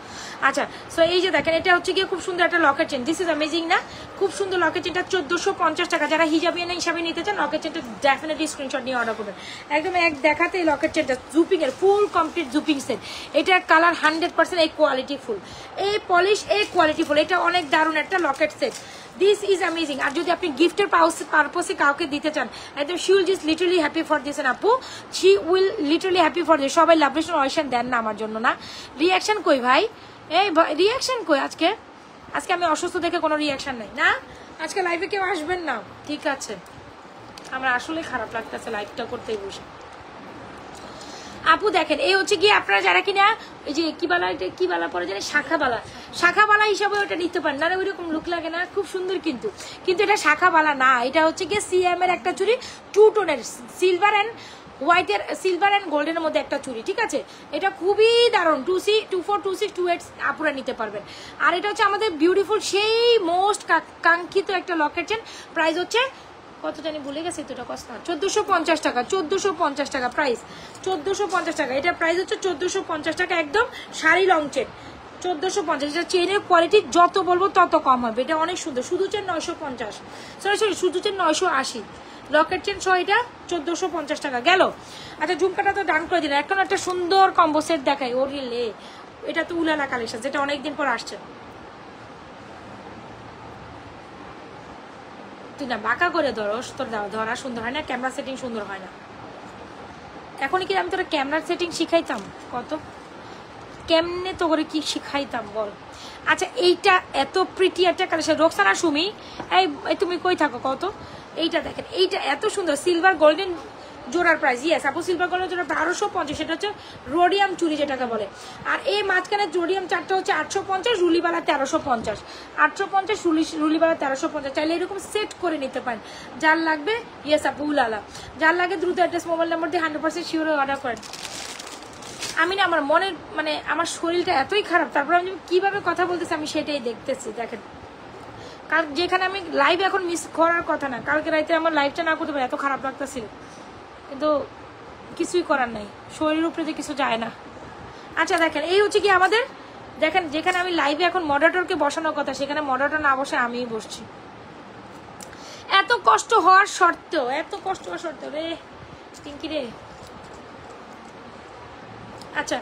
আচ্ছা সো এই যে দেখেন এটা হচ্ছে গিয়ে খুব সুন্দর একটা Locket chain, this is amazing না? খুব সুন্দর লকেট চেনটা 1450 টাকা। যারা হিজাবিয়ানা হিসাবে নিতে চান লকেট চেনটা ডেফিনেটলি স্ক্রিনশট নিয়ে অর্ডার করবেন। একদম এক দেখাতে এই লকেট চেনটা জুপিং এর ফুল কমপ্লিট জুপিং সেট, এটার কালার 100% এই কোয়ালিটি ফুল, এই পলিশ এই কোয়ালিটি ফুল, এটা অনেক দারুণ একটা locket set, this is amazing. আর যদি আপনি গিফটের পারপোসে কাউকে দিতে চান একদম she will just literally happy for this. And আপু she will literally happy for this. সবাই লাভেশন অয়েশন দেন না আমার জন্য না, রিয়াকশন কই ভাই? এই রিয়াকশন কই? আজকে আমি অসুস্থ দেখে কোনো রিয়াকশন নাই না, আজকে লাইভে কেউ আসবেন না, ঠিক আছে? আমার আসলে খারাপ লাগতেছে লাইভটা করতেই বসে। আপু দেখেন এই হচ্ছে গিয়ে আপনারা যারা কিনা এই যে কি বালা, এটা কি বালা পরে জানি, শাখা বালা হিসাবে ওটা নিতে পারেন না, ওইরকম লুক লাগে না, খুব সুন্দর কিন্তু এটা শাখা বালা না, এটা হচ্ছে গিয়ে সিএম এর একটা চুড়ি, 2 টোনের সিলভার অ্যান্ড হোয়াইটের, সিলভার অ্যান্ড গোল্ডের মধ্যে একটা চুড়ি, ঠিক আছে? এটা খুবই দারুণ, 2C 24 26 28 আপুরা নিতে পারবেন। আর এটা হচ্ছে আমাদের বিউটিফুল সেই মোস্ট কাঙ্ক্ষিত একটা লকেট চেন, প্রাইস হচ্ছে কত জানি ভুলে গেছে, তো এটা কষ্ট না, 1450 টাকা, 1450 টাকা প্রাইস, 1450 টাকা, এটা প্রাইস হচ্ছে 1450 টাকা, একদম শাড়ি লং চেন 1450। এটা চেনের কোয়ালিটি যত বলবো তত কম হবে, এটা অনেক সুন্দর। শুধু চেন 950, সরি শুধু চেন 980, লকেট চেন সহ এটা 1450 টাকা গেল। আচ্ছা ঝুমকাটা তো ডান করে দিলাম, এখন একটা সুন্দর কম্বো সেট দেখাই, ওরে লে, এটা তো উলালা কালেকশন, যেটা অনেকদিন পর আসছে। তুই না বাঁকা করে ধরস, তোর ধরা সুন্দর হয় না, ক্যামেরা সেটিং সুন্দর হয় না। এখনই কি আমি তোরা ক্যামেরার সেটিং শিখাইতাম, কত কেমনে তো করে কি শিখাইতাম বল। আচ্ছা এইটা এত প্রিটি একটা কালেকশন, রোকসানা সুমি, এই তুমি কই থাকো কত? এইটা দেখেন, এইটা এত সুন্দর সিলভার গোল্ডেন জোড়ার প্রাইস, ইয়েস আপু সিলভার গোল্ডেন জোড়া 1250, সেটা হচ্ছে রোডিয়াম চুরি যেটাকে বলে। আর এই মাঝখানে রোডিয়াম চারটা হচ্ছে 850, রুলিবালা 1350, 850 রুলিবালা 1350, চাইলে এরকম সেট করে নিতে পারেন। যার লাগবে ইয়েস আপু উলালা, যার লাগে দ্রুত অ্যাড্রেস মোবাইল নাম্বার দিয়ে 100% শিওর অর্ডার করেন। আমি না আমার মনের মানে আমার শরীরটা এতই খারাপ, তারপর আমি কিভাবে কথা বলতেছি আমি সেটাই দেখতেছি। দেখেন কাল যেখানে আমি লাইভ এখন মিস করার কথা না, কালকে রাইতে আমার লাইভটা না করতে পারি, এত খারাপ লাগতেছিল, কিন্তু কিছুই করার নাই, শরীরের উপরে কিছু যায় না। আচ্ছা দেখেন এই হচ্ছে কি আমাদের, দেখেন যেখানে আমি লাইভে এখন মডারেটরকে বসানোর কথা, সেখানে মডারেটর না বসে আমিই বসছি, এত কষ্ট হওয়ার সত্ত্বেও, রে পিঙ্কি রে। আচ্ছা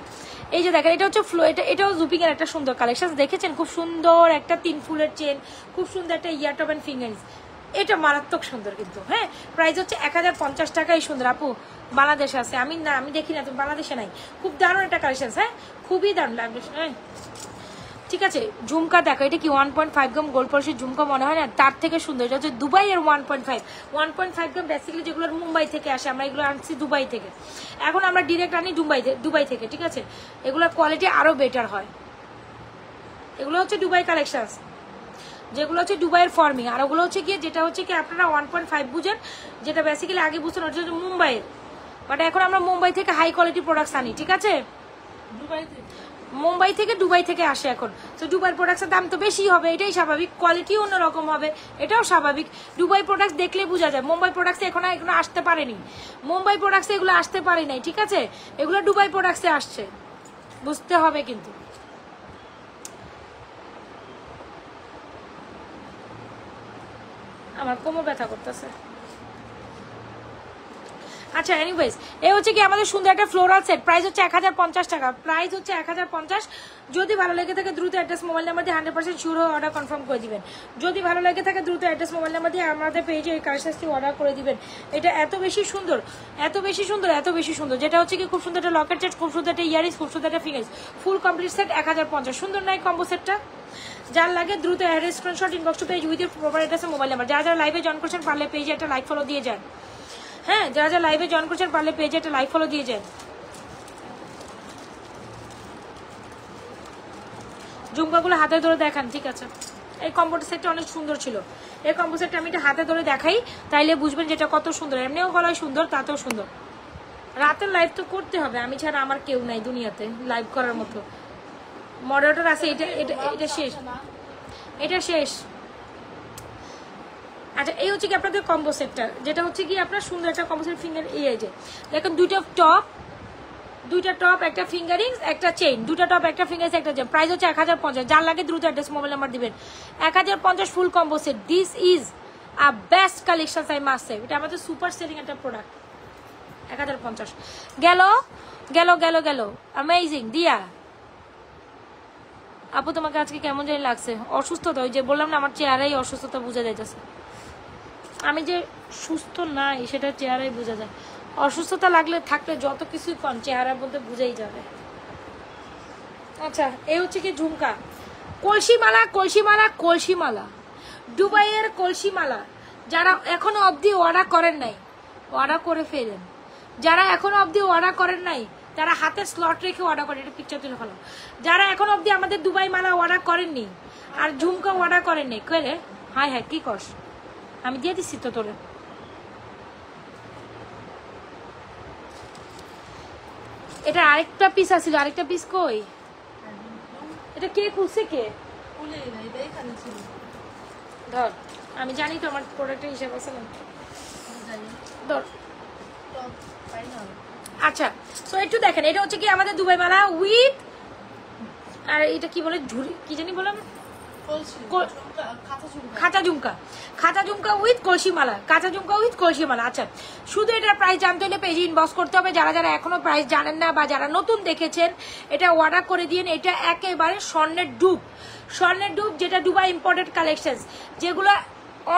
এই যে দেখেন এটা হচ্ছে ফ্লো, এটাও জুপিং এর একটা সুন্দর কালেকশন দেখেছেন, খুব সুন্দর একটা 3 ফুলের চেন, খুব সুন্দর একটা ইয়ারটপ এন্ড ফিঙ্গারিংস, এটা মারাত্মক সুন্দর কিন্তু। হ্যাঁ প্রাইস হচ্ছে 1050 টাকাই সুন্দর। আপু বাংলাদেশে আছে, আমি দেখি না, তুমি বাংলাদেশে নাই, খুব দারুণ একটা কালেকশন, হ্যাঁ খুবই দারুণ লাগবে। হ্যাঁ ঠিক আছে ঝুমকা দেখো, এটা কি 1.5 গ্রাম গোল্ড পলিশের ঝুমকা মনে হয় না, তার থেকে সুন্দর। এটা হচ্ছে দুবাইয়ের 1.5 গ্রাম, বেসিক্যালি যেগুলো মুম্বাই থেকে আসে, আমরা এগুলো আনছি দুবাই থেকে, এখন আমরা ডিরেক্ট আনি দুবাই থেকে, ঠিক আছে? এগুলোর কোয়ালিটি আরো বেটার হয়, এগুলো হচ্ছে দুবাই কালেকশন, যেগুলো হচ্ছে দুবাইয়ের ফর্মিং, আর ওগুলো হচ্ছে গিয়ে যেটা হচ্ছে কি আপনারা 1.5 বুঝেন, যেটা বেসিক্যালি আগে বুঝতেন ওটা হচ্ছে মুম্বাইয়ের, বাট এখন আমরা মুম্বাই থেকে হাই কোয়ালিটি প্রোডাক্টস আনি, ঠিক আছে? মুম্বাই থেকে দুবাই থেকে আসে এখন, তো দুবাইয়ের প্রোডাক্টসের দাম তো বেশি হবে, এটাই স্বাভাবিক, কোয়ালিটিও অন্যরকম হবে, এটাও স্বাভাবিক। দুবাই প্রোডাক্টস দেখলে বোঝা যায়, মুম্বাই প্রোডাক্টসে এখনো আসতে পারেনি, মুম্বাই প্রোডাক্টসে এগুলো আসতে পারে নাই, ঠিক আছে? এগুলো দুবাই প্রোডাক্টসে আসছে, বুঝতে হবে কিন্তু। আমার কোমর ব্যথা করতেছে। আচ্ছা এনিওয়েজ এই হচ্ছে কি আমাদের সুন্দর একটা ফ্লোরাল সেট, প্রাইস হচ্ছে 1050 টাকা, প্রাইস হচ্ছে 1050। যদি ভালো লেগে থাকে দ্রুত অ্যাড্রেস মোবাইল নাম্বার দিয়ে 100% শিওর হয়ে অর্ডার কনফার্ম করে দিবেন। যদি ভালো লেগে থাকে দ্রুত অ্যাড্রেস মোবাইল নাম্বার দিয়ে আমাদের পেজে এই কালেকশনটি অর্ডার করে দিবেন। এটা এত বেশি সুন্দর, এত বেশি সুন্দর, এত বেশি সুন্দর, যেটা হচ্ছে কি খুব সুন্দর একটা লকেট সেট, খুব সুন্দর একটা ইয়ারিংস, খুব সুন্দর একটা ফিঙ্গার্স, ফুল কমপ্লিট সেট 1050। সুন্দর নাই কম্বো সেটটা? যার লাগে দ্রুত address screenshot inbox two page with your proper address mobile number. যারা যারা লাইভে জয়েন করছেন পারলে পেজে একটা লাইক ফলো দিয়ে যান। হ্যাঁ, যারা যারা লাইভে জয়েন করছেন পারলে পেজে একটা লাইক ফলো দিয়ে যান। ঝুমকাগুলো হাতে ধরে দেখান, ঠিক আছে? এই কম্বো সেটটা অনেক সুন্দর ছিল। এই কম্বো সেটটা আমি এটা হাতে ধরে দেখাই, তাইলে বুঝবেন যেটা কত সুন্দর। এমনিও গলায় সুন্দর, তাতেও সুন্দর। রাতের লাইভ তো করতে হবে, আমি ছাড়া আমার কেউ নাই দুনিয়াতে লাইভ করার মতো। মডারেটর আছে, এটা এটা এটা শেষ, এটা শেষ। আচ্ছা এই হচ্ছে কি আপনাদের কম্বো সেটটা, যেটা হচ্ছে কি আপনার সুন্দর একটা কম্বো সেট ফিঙ্গার এই যে দেখুন, দুইটা টপ, একটা ফিঙ্গারিংস, একটা চেইন, দুটা টপ, একটা ফিঙ্গারিংস, একটা চেইন। প্রাইস হচ্ছে 1050। যার লাগে দ্রুত অ্যাড্রেস মোবাইল নাম্বার দিবেন। 1050 ফুল combo set. This is a best collection, I must say. এটা আমাদের সুপার সেলিং একটা প্রোডাক্ট। 1050 গেল গেল গেল গেল। অ্যামেজিং দিয়া আপু, তোমাকে আজকে কেমন জানি লাগছে? অসুস্থতা, ওই যে বললাম না আমার চেহারাই অসুস্থতা বোঝা যাইতেছে। আমি যে সুস্থ নাই সেটা চেহারাই বোঝা যায়। অসুস্থতা লাগলে থাকলে যত কিছুই কম চেহারার মধ্যে বুঝেই যাবে। আচ্ছা এই হচ্ছে কি ঝুমকা, কলসিমালা, কলসিমালা, কলসিমালা, দুবাইয়ের কলসিমালা। যারা এখনো অবধি অর্ডার করেন নাই অর্ডার করে ফেলেন। যারা এখনো অবধি অর্ডার করেন নাই তারা হাতে স্লট রেখে অর্ডার করেন। এটা পিকচার তুলে ফেলাম। যারা এখনো অবধি আমাদের দুবাই মালা অর্ডার করেননি আর ঝুমকা অর্ডার করেননি, করে হায় হ্যাঁ কি কস, আমি দিয়ে দিচ্ছি তো তোরে। এটা আরেকটা পিস আছিল, আরেকটা পিস কই? এটা কে খুলছে? কে ধর, আমি জানি তো আমার প্রোডাক্টের হিসাব আছে না, ধর। আচ্ছা সো একটু দেখেন, এটা হচ্ছে কি আমাদের দুবাই মালা উইথ, আর এটা কি বলে ঝুড়ি কি জানি বললাম, খাঁচা ঝুমকা, খাঁচা ঝুমকা উইথ কলসি মালা, কাঁচা ঝুমকা উইথ কলসি মালা। আচ্ছা শুধু এটার প্রাইস জানতে হলে পেজে ইনবক্স করতে হবে। যারা যারা এখনো প্রাইস জানেন না বা যারা নতুন দেখেছেন এটা অর্ডার করে দিন। এটা একেবারে স্বর্ণের ডুব, স্বর্ণের ডুব, যেটা দুবাই ইম্পোর্টেড কালেকশন, যেগুলো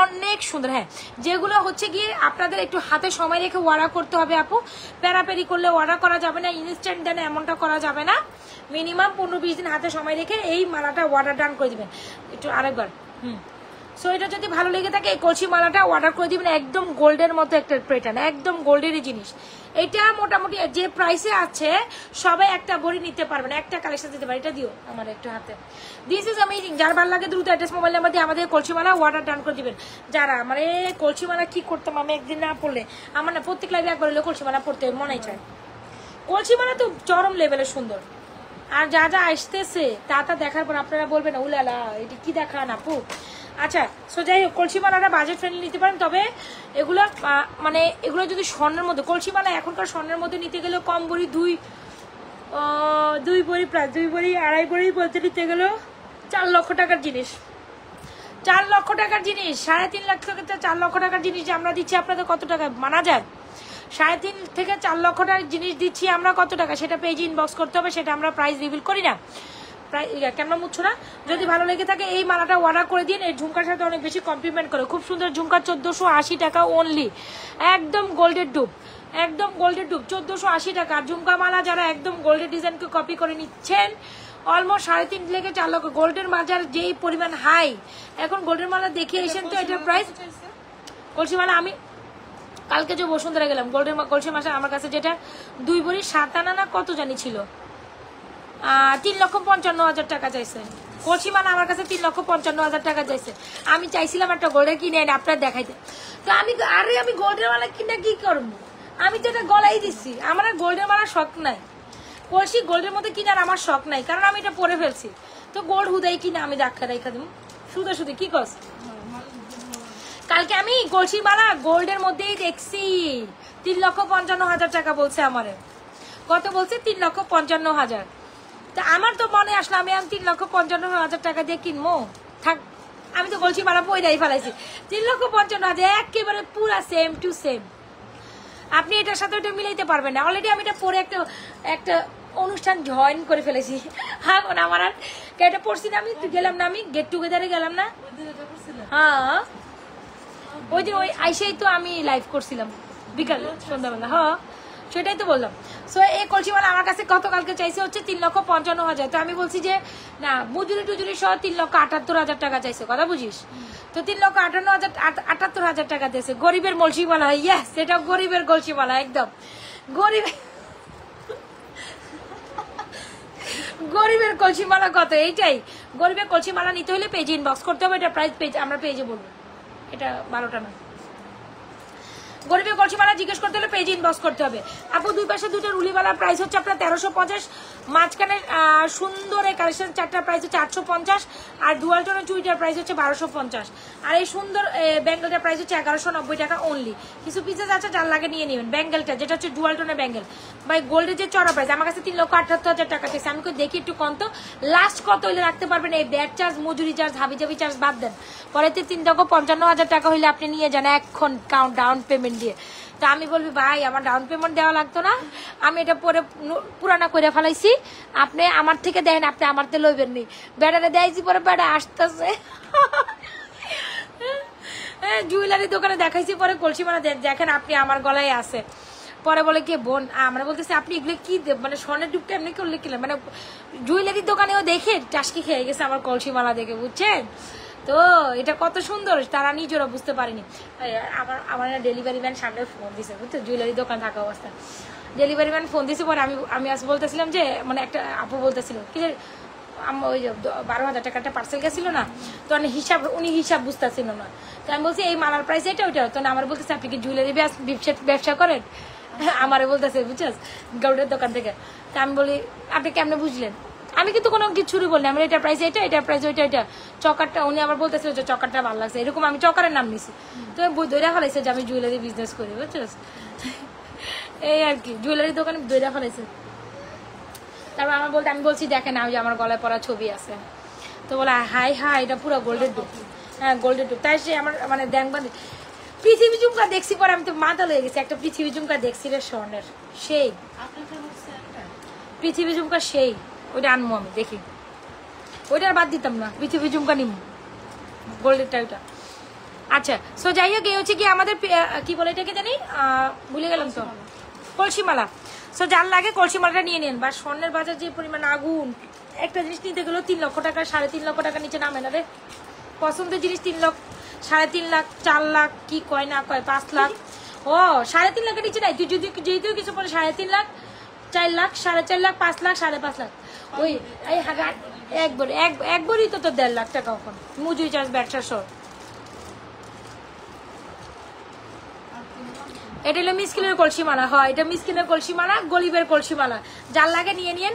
অনেক সুন্দর। হ্যাঁ, যেগুলো হচ্ছে গিয়ে আপনাদের একটু হাতে সময় রেখে অর্ডার করতে হবে আপু। প্যারাপ্যারি করলে অর্ডার করা যাবে না, ইনস্ট্যান্ট দেন এমনটা করা যাবে না। মিনিমাম 15-20 দিন হাতে সময় রেখে এই মালাটা অর্ডার ডান করে দিবেন। একটু আরেকবার সো এটা যদি ভালো লেগে থাকে এই কলসি মালাটা অর্ডার করে দিবেন। একদম গোল্ডের মতো একটা প্যাটার্ন, একদম গোল্ডেরই জিনিস। এটা মোটামুটি যে প্রাইসে আছে সবাই একটা ভরি নিতে পারবেন, একটা কালেকশন দিতে পারে। এটা দিও আমার একটু হাতে। This is amazing. যার ভালো লাগে দ্রুত অ্যাড্রেস মোবাইল নাম্বার দিয়ে আমাদের কলসি মালা অর্ডার ডান করে দিবেন। যারা আমার কলসি মালা কি করতাম আমি একদিন না পড়লে, আমার না প্রত্যেক লাইভে একবার হলে কলসি মালা পড়তে মনে চায়। কলসি মালা তো চরম লেভেলের সুন্দর। আর যা যা আসতেছে তা দেখার পর আপনারা বলবেন উলালা এটা কি দেখান আপু। আচ্ছা সো যাই হোক, কলসি মালাটা বাজেট ফ্রেন্ডলি নিতে পারেন। তবে এগুলো মানে এগুলো যদি স্বর্ণের মধ্যে, কলসি মালা এখনকার স্বর্ণের মধ্যে নিতে গেলেও কম বড়ি দুই বড়ি প্রায় 2 বড়ি 2.5 বড়ি বলতে নিতে গেলেও 4 লক্ষ টাকার জিনিস, 4 লক্ষ টাকার জিনিস, 3.5 লাখ থেকে 4 লক্ষ টাকার জিনিস যে আমরা দিচ্ছি আপনাদের কত টাকা মানা যায়? 3.5 থেকে 4 লক্ষ টাকার জিনিস দিচ্ছি আমরা কত টাকা, সেটা পেজে ইনবক্স করতে হবে। সেটা আমরা প্রাইস রিভিল করি না। প্রায় ক্যামেরা মুচ্ছ না। যদি ভালো লেগে থাকে এই মালাটা অর্ডার করে দিন। এই ঝুমকার সাথে অনেক বেশি কমপ্লিমেন্ট করে। খুব সুন্দর ঝুমকা, 1480 টাকা অনলি। একদম গোল্ডের ডুব, একদম গোল্ডের ডুব, 1480 টাকা। আর ঝুমকা মালা যারা একদম গোল্ডের ডিজাইনকে কপি করে নিচ্ছেন অলমোস্ট 3.5 থেকে 4 লক্ষ। গোল্ডের বাজার যেই পরিমাণ হাই, এখন গোল্ডের মালা দেখে এসেন তো এটার প্রাইস। কলসি মালা আমি কালকে যে বসুন্ধরা গেলাম, গোল্ডের কলসি মাসে আমার কাছে যেটা 2 বড়ি 7 আনা না কত জানি ছিল, 3,55,000 টাকা চাইছে। কলসি মালা আমার কাছে 3,55,000 টাকা চাইছে। আমি চাইছিলাম একটা গোল্ডের কিনে এনে আপনার দেখাইতে। তো আমি গোল্ডের মালা কিনে কি করবো, আমি তো এটা গলাই দিচ্ছি। আমার আর গোল্ডের মালা শখ নাই, কলসি গোল্ডের মধ্যে কিনার আমার শখ নাই, কারণ আমি এটা পরে ফেলছি। তো গোল্ড হুদাই কিনা আমি দেখা দিব শুধু শুধু কি কস। কালকে আমি কলসি মালা গোল্ডের মধ্যেই দেখছি 3,55,000 টাকা বলছে আমারে। কত বলছে? 3,55,000। তা আমার তো মনে আসলো আমি 3,55,000 টাকা দিয়ে কিনবো। থাক, আমি তো কলসি মালা পয়দাই ফেলাইছি। 3,55,000 একেবারে পুরা সেম টু সেম। আপনি এটার সাথে ওটা মিলাইতে পারবেন না। অলরেডি আমি এটা পরে একটা একটা অনুষ্ঠান জয়েন করে ফেলেছি। হ্যাঁ আমার আর এটা পড়ছি না, আমি গেলাম না, আমি গেট টুগেদারে গেলাম না। হ্যাঁ ওই দিন ওই আইসেই তো আমি লাইভ করছিলাম বিকাল সন্ধ্যাবেলা। হ্যাঁ সেটাই তো বললাম। সো এই কলসিওয়ালা আমার কাছে গতকালকে চাইছে হচ্ছে 3,55,000। তো আমি বলছি যে না, মজুরি টুজুরি সহ 3,78,000 টাকা চাইছে, কথা বুঝিস? তো 3,58,000 টাকা দিয়েছে। গরিবের কলসিওয়ালা, ইয়েস এটা গরিবের কলসিওয়ালা, একদম গরিবের কলসিমালা কত, এইটাই গরিবের কলসিমালা নিতে হলে পেজে ইনবক্স করতে হবে। এটা প্রাইস পেজ আমরা পেজে বলবো, এটা 12টা না। গরিবের কলসিমালা জিজ্ঞেস করতে হলে পেজে ইনবক্স করতে হবে। আপু দুই পাশে দুটো রুলিওয়ালার প্রাইস হচ্ছে আপনার 1350, মাঝখানে সুন্দর এই কালেকশন চারটার প্রাইস হচ্ছে 850, আর ডুয়াল টোনের চুড়িটার প্রাইস হচ্ছে 1250, আর এই সুন্দর ব্যাঙ্গেলটার প্রাইস হচ্ছে 1190 টাকা অনলি। কিছু পিসেস আছে যার লাগে নিয়ে নেবেন। ব্যাঙ্গেলটা যেটা হচ্ছে ডুয়াল টোনের ব্যাঙ্গেল বাই গোল্ডের যে চড়া প্রাইস, আমার কাছে 3,78,000 টাকা চাইছে। আমি দেখি একটু কম তো, লাস্ট কত হইলে রাখতে পারবেন? এই ব্যাট চার্জ, মজুরি চার্জ, হাবিজাবি চার্জ বাদ দেন, পরেতে 3,55,000 টাকা হইলে আপনি নিয়ে যান এখন ডাউন পেমেন্ট দিয়ে। তা আমি বলবি ভাই আমার ডাউন পেমেন্ট দেওয়া লাগতো না, আমি এটা পরে পুরানা করে ফেলাইছি, আপনি আমার থেকে দেন, আপনি আমার থেকে লইবেন নি। বেড়ারে দেয়ছি পরে বেড়া আসতেছে। জুয়েলারি দোকানে দেখাইছি, পরে কলসি মানে দেখেন আপনি আমার গলায় আছে। পরে বলে কি বোন, আমরা বলতেছি আপনি এগুলো কি মানে স্বর্ণের ডুবটা এমনি করলে কিনলেন, মানে জুয়েলারির দোকানেও দেখে টাসকি খেয়ে গেছে আমার কলসি মালা দেখে, বুঝছেন তো? এটা কত সুন্দর তারা নিজেরা বুঝতে পারেনি। আমার ডেলিভারি ম্যান সামনে ফোন দিছে, বুঝছো, জুয়েলারি দোকান থাকা অবস্থা ডেলিভারি ম্যান ফোন দিছে। পরে আমি আজ বলতেছিলাম যে মানে একটা আপু বলতেছিল কি যে ওই যে 12,000 টাকা একটা পার্সেল গেছিল না, তো উনি হিসাব বুঝতেছিল না। তো আমি বলছি এই মালার প্রাইস এটা ওইটা, তো আমার বলতেছে আপনি কি জুয়েলারি ব্যবসা করেন? আমারে বলতেছে বুঝছস গৌড়ের দোকান থেকে। তা আমি বলি আপনি কেমনে বুঝলেন? আমি কিন্তু কোনো কিছুরই বলি, আমার এটার প্রাইস এটা, এটার প্রাইস ওইটা, এটা চকারটা উনি আবার বলতেছিল যে চকারটা ভালো লাগছে, এরকম আমি চকারের নাম নিছি। তো দইরা ফেলাইছে যে আমি জুয়েলারি বিজনেস করি, বুঝছস, এই আর কি জুয়েলারি দোকানে দইরা ফেলাইছে। তারপর আমি বলছি দেখেন আমি যে আমার গলায় পরা ছবি আছে, তো বলে হাই হাই এটা পুরো গোল্ডের ডুব। হ্যাঁ গোল্ডের ডুব। তাই সে আমার মানে দেখবা পৃথিবী ঝুমকা দেখছি, পরে আমি তো মাথা লয়ে গেছি, একটা পৃথিবী ঝুমকা দেখছি রে স্বর্ণের, সেই পৃথিবী ঝুমকা সেই, ওইটা আনবো আমি দেখি, ওইটা আর বাদ দিতাম না, পৃথিবী ঝুমকা নিব গোল্ডেরটা ওইটা। আচ্ছা সো যাই হোক, এই হচ্ছে কি আমাদের কি বলে এটাকে জানি ভুলে গেলাম তো, কলসিমালা। সো যার লাগে কলসিমালাটা নিয়ে নেন। বা স্বর্ণের বাজার যে পরিমাণ আগুন, একটা জিনিস নিতে গেলেও 3 লক্ষ টাকা 3.5 লক্ষ টাকা নিচে নামে না রে। পছন্দের জিনিস 3 লাখ 3.5 লাখ 4 লাখ কি কয় না কয় 5 লাখ, ও 3.5 লাখের নিচে নাই। তুই যদি যেহেতু কিছু বলে 3.5 লাখ 4 লাখ 4.5 লাখ 5 লাখ 5.5 লাখ, ওই একবারই তো তোর 1.5 লাখ টাকা ওখান মজুরি চার্জ ব্যবসা সহ। এটা হলো মিসকিনের কলসিমালা। হয় এটা মিসকিনের কলসিমালা, গরিবের কলসিমালা। যার লাগে নিয়ে নিন,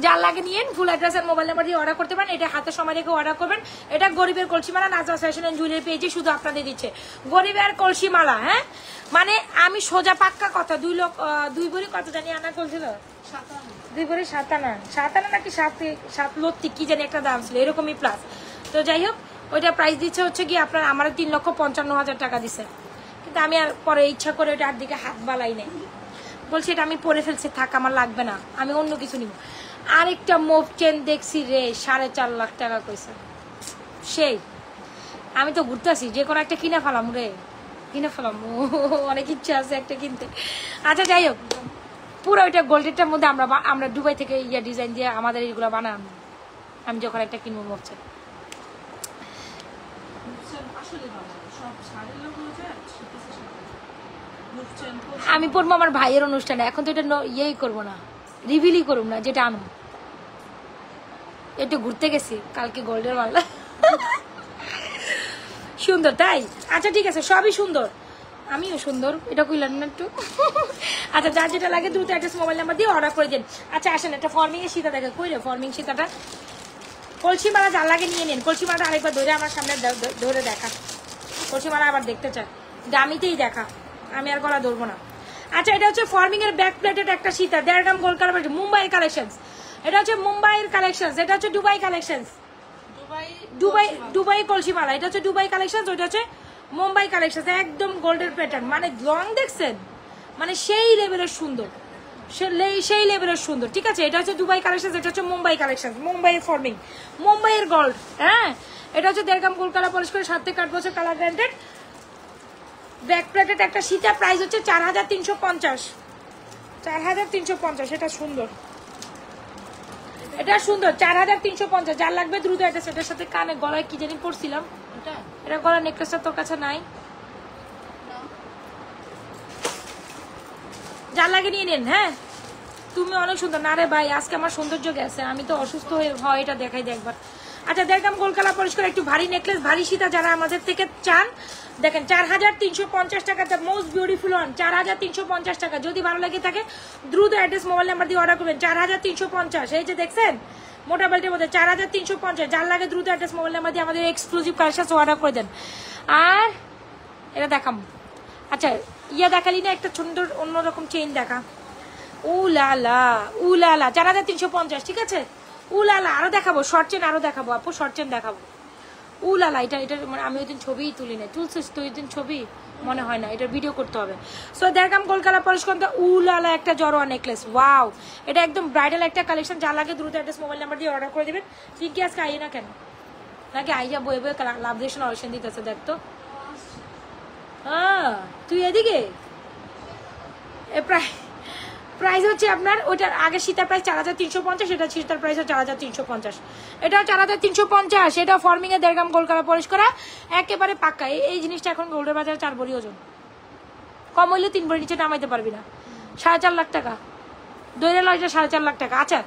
যার লাগে নিয়েন। ফুল অ্যাড্রেস আর মোবাইল নাম্বার দিয়ে অর্ডার করতে পারেন। এটা হাতে সময় রেখে অর্ডার করবেন। এটা গরিবের কলসিমালা, নাজমা ফ্যাশন এন্ড জুয়েলারি পেজে শুধু আপনাদের দিচ্ছে গরিবের কলসিমালা। হ্যাঁ মানে আমি সোজা পাক্কা কথা, 2 ভরি কত জানি আনা করছিল, 2 ভরি 7 আনা নাকি 7 লত্তি কি জানি একটা দাম ছিল এরকমই প্লাস। তো যাই হোক ওইটা প্রাইস দিচ্ছে হচ্ছে কি আপনার আমার 3,55,000 টাকা দিচ্ছে। কিন্তু আমি আর পরে ইচ্ছা করে ওইটা আর দিকে হাত বালাই নাই, বলছি এটা আমি পরে ফেলছি, থাক আমার লাগবে না, আমি অন্য কিছু নিব। আরেকটা মুভ চেন দেখছি রে 4.5 লাখ টাকা কইছে, সেই আমি তো ঘুরতেছি যে কোনো একটা কিনে ফেলাম রে, কিনে ফেলাম, অনেক ইচ্ছা আছে একটা কিনতে। আচ্ছা যাই হোক পুরো ওইটা গোল্ডেরটার মধ্যে আমরা দুবাই থেকে ইয়া ডিজাইন দিয়ে আমাদের এইগুলো বানাম। আমি যখন একটা কিনবো মুভ চেন, আমি পড়বো আমার ভাইয়ের অনুষ্ঠানে। এখন তো এটা ইয়েই করবো না, রিভিলই করবো না, যেটা আনবো। একটু ঘুরতে গেছি কালকে গোল্ডের মাল্লা, সুন্দর তাই। আচ্ছা ঠিক আছে সবই সুন্দর, আমিও সুন্দর, এটা কইলাম না একটু। আচ্ছা যার যেটা লাগে দ্রুত অ্যাড্রেস মোবাইল নাম্বার দিয়ে অর্ডার করে দেন। আচ্ছা আসেন একটা ফর্মিং এর সীতা দেখে, কই রে ফর্মিং সীতাটা, কলসিমালা যার লাগে নিয়ে নেন। কলসিমালাটা আরেকবার ধরে আমার সামনে ধরে দেখা, কলসিমালা আবার দেখতে চায়, দামিতেই দেখা, আমি আর গলা ধরবো না। আচ্ছা এটা হচ্ছে ফর্মিং এর ব্যাক প্লেটেড একটা সীতা, 1.5 গ্রাম গোল্ড কালার, মুম্বাইয়ের কালেকশন। এটা হচ্ছে মুম্বাইয়ের কালেকশন, এটা হচ্ছে দুবাই কালেকশন, দুবাই কলসিমালা। এটা হচ্ছে দুবাই কালেকশন, ওইটা হচ্ছে মুম্বাই কালেকশন, একদম গোল্ডের প্যাটার্ন, মানে লং দেখছেন, মানে সেই লেভেলের সুন্দর, সেই লেভেলের সুন্দর। ঠিক আছে, এটা হচ্ছে দুবাই কালেকশন, এটা হচ্ছে মুম্বাই কালেকশন, মুম্বাইয়ের ফর্মিং, মুম্বাইয়ের গোল্ড। হ্যাঁ, এটা হচ্ছে 1.5 গ্রাম গোল্ড কালার পলিশ করে 7 থেকে 8 বছর কালার গ্যারান্টেড। ব্যাক প্লেটেড একটা সীতা, প্রাইস হচ্ছে 4350, 4350। এটা সুন্দর, এটা সুন্দর, 4350। যার লাগবে দ্রুত এটা, সেটার সাথে কানে গলায় কি জানি পড়ছিলাম, এটা গলার নেকলেসটা তোর কাছে নাই, যার লাগে নিয়ে নেন। হ্যাঁ, তুমি অনেক সুন্দর। না রে ভাই, আজকে আমার সৌন্দর্য গেছে, আমি তো অসুস্থ হয়ে হয়, এটা দেখাই দেখবার। আচ্ছা, 1.5 গ্রাম গোল্ড কালার পলিশ করে একটু ভারী নেকলেস, ভারী সীতা যারা আমাদের থেকে চান, দেখেন 4350 টাকা, দ্য মোস্ট বিউটিফুল ওয়ান, 4350 টাকা। যদি ভালো লাগে থাকে দ্রুত অ্যাড্রেস মোবাইল নাম্বার দিয়ে অর্ডার করবেন। 4350, এই যে দেখছেন মোটা বেল্টের মধ্যে 4350। যার লাগে দ্রুত অ্যাড্রেস মোবাইল নাম্বার দিয়ে আমাদের এক্সক্লুসিভ কালেকশন অর্ডার করে দেন। আর এটা দেখাম, আচ্ছা ইয়া দেখালি না, একটা সুন্দর অন্যরকম চেইন দেখা, উলালা উলালা, 4350। ঠিক আছে, উলালা। আরো দেখাবো শর্ট চেন, আরো দেখাবো আপু, শর্ট চেন দেখাবো। উলালা, এটা মানে আমি ওই দিন ছবিই তুলি না, তুলছিস তুই ওই দিন ছবি, মনে হয় না, এটার ভিডিও করতে হবে। সো 1.5 গ্রাম গোল্ড কালার পলিশ করতে উলালা একটা জড়োয়া নেকলেস, ওয়াও, এটা একদম ব্রাইডাল একটা কালেকশন। যা লাগে দ্রুত অ্যাড্রেস মোবাইল নাম্বার দিয়ে অর্ডার করে দেবেন। পিঙ্কি আজকে আই না কেন, নাকি আই যাবো এবার লাভ দেশন অডিশন দিতেছে, দেখতো। হ্যাঁ, তুই এদিকে প্রাইস হচ্ছে আপনার ওইটার আগে সীতার প্রাইস 4350, এটা সীতার প্রাইস 4350, এটাও 4350। এটা ফর্মিং এ 1.5 গ্রাম গোল্ড কালার পলিশ করা, একেবারে পাক্কা। এই জিনিসটা এখন গোল্ডের বাজারে 4 ভরি ওজন, কম হইলে 3 ভরি নিচে নামাইতে পারবি না। 4.5 লাখ টাকা দৈরে লয়টা, 4.5 লাখ টাকা। আচ্ছা,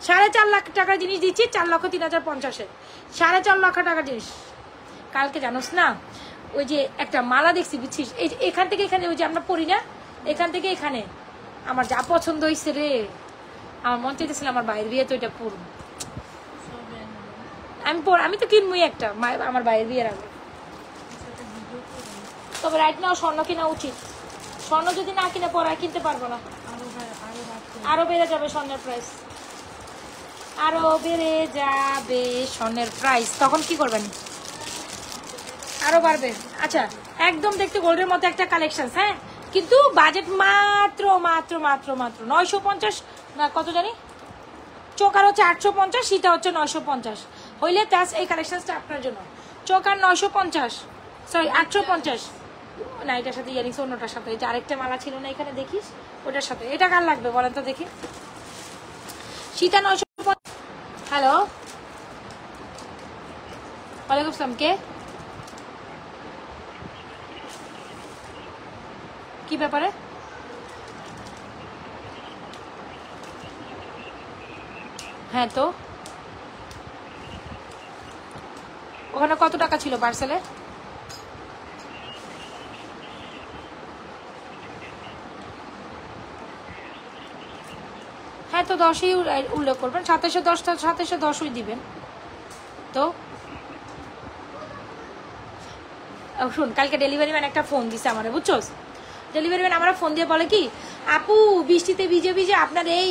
4.5 লাখ টাকার জিনিস দিচ্ছি 4,03,050-এর, 4.5 লাখ টাকার জিনিস। কালকে জানোস না, ওই যে একটা মালা দেখছি, বুঝছিস, এই এখান থেকে এখানে, ওই যে আমরা পড়ি না, এখান থেকে এখানে, আমার যা পছন্দ হয়েছে রে, আমার মন চাইতেছিল আমার বাইরের বিয়ে তো এটা পড়ুন, আমি তো কিনবই একটা আমার বাইরের বিয়ের আগে। তবে রাইট নাও স্বর্ণ কিনা উচিত, স্বর্ণ যদি না কিনে পরে কিনতে পারবো না, আরো বেড়ে যাবে স্বর্ণের প্রাইস, আরো বেড়ে যাবে স্বর্ণের প্রাইস, তখন কি করবেন, আরো বাড়বে। আচ্ছা, একদম দেখতে গোল্ডের মতো একটা কালেকশন। হ্যাঁ, কিন্তু বাজেট মাত্র মাত্র মাত্র মাত্র 950 না, কত জানি, চোকার হচ্ছে 850, সীতা হচ্ছে 950 হইলে তাস এই কালেকশনটা আপনার জন্য। চোকার 950, সরি 850 না, এটার সাথে ইয়ারিংস অন্যটার সাথে, যে আরেকটা মালা ছিল না এখানে দেখিস, ওটার সাথে। এটা কার লাগবে বলেন তো দেখি, সীতা 950। হ্যালো, ওয়ালাইকুম আসসালাম, কে, কি ব্যাপারে? হ্যাঁ, তো ওখানে কত টাকা ছিল পার্সেলে? হ্যাঁ, তো 10ই উল্লেখ করবেন, 2710 2710ই দিবেন। তো শুন, কালকে ডেলিভারি ম্যান একটা ফোন দিছে আমার, বুঝছোস, ডেলিভারি ম্যান আমার ফোন দিয়ে বলে কি, আপু বৃষ্টিতে ভিজে ভিজে আপনার এই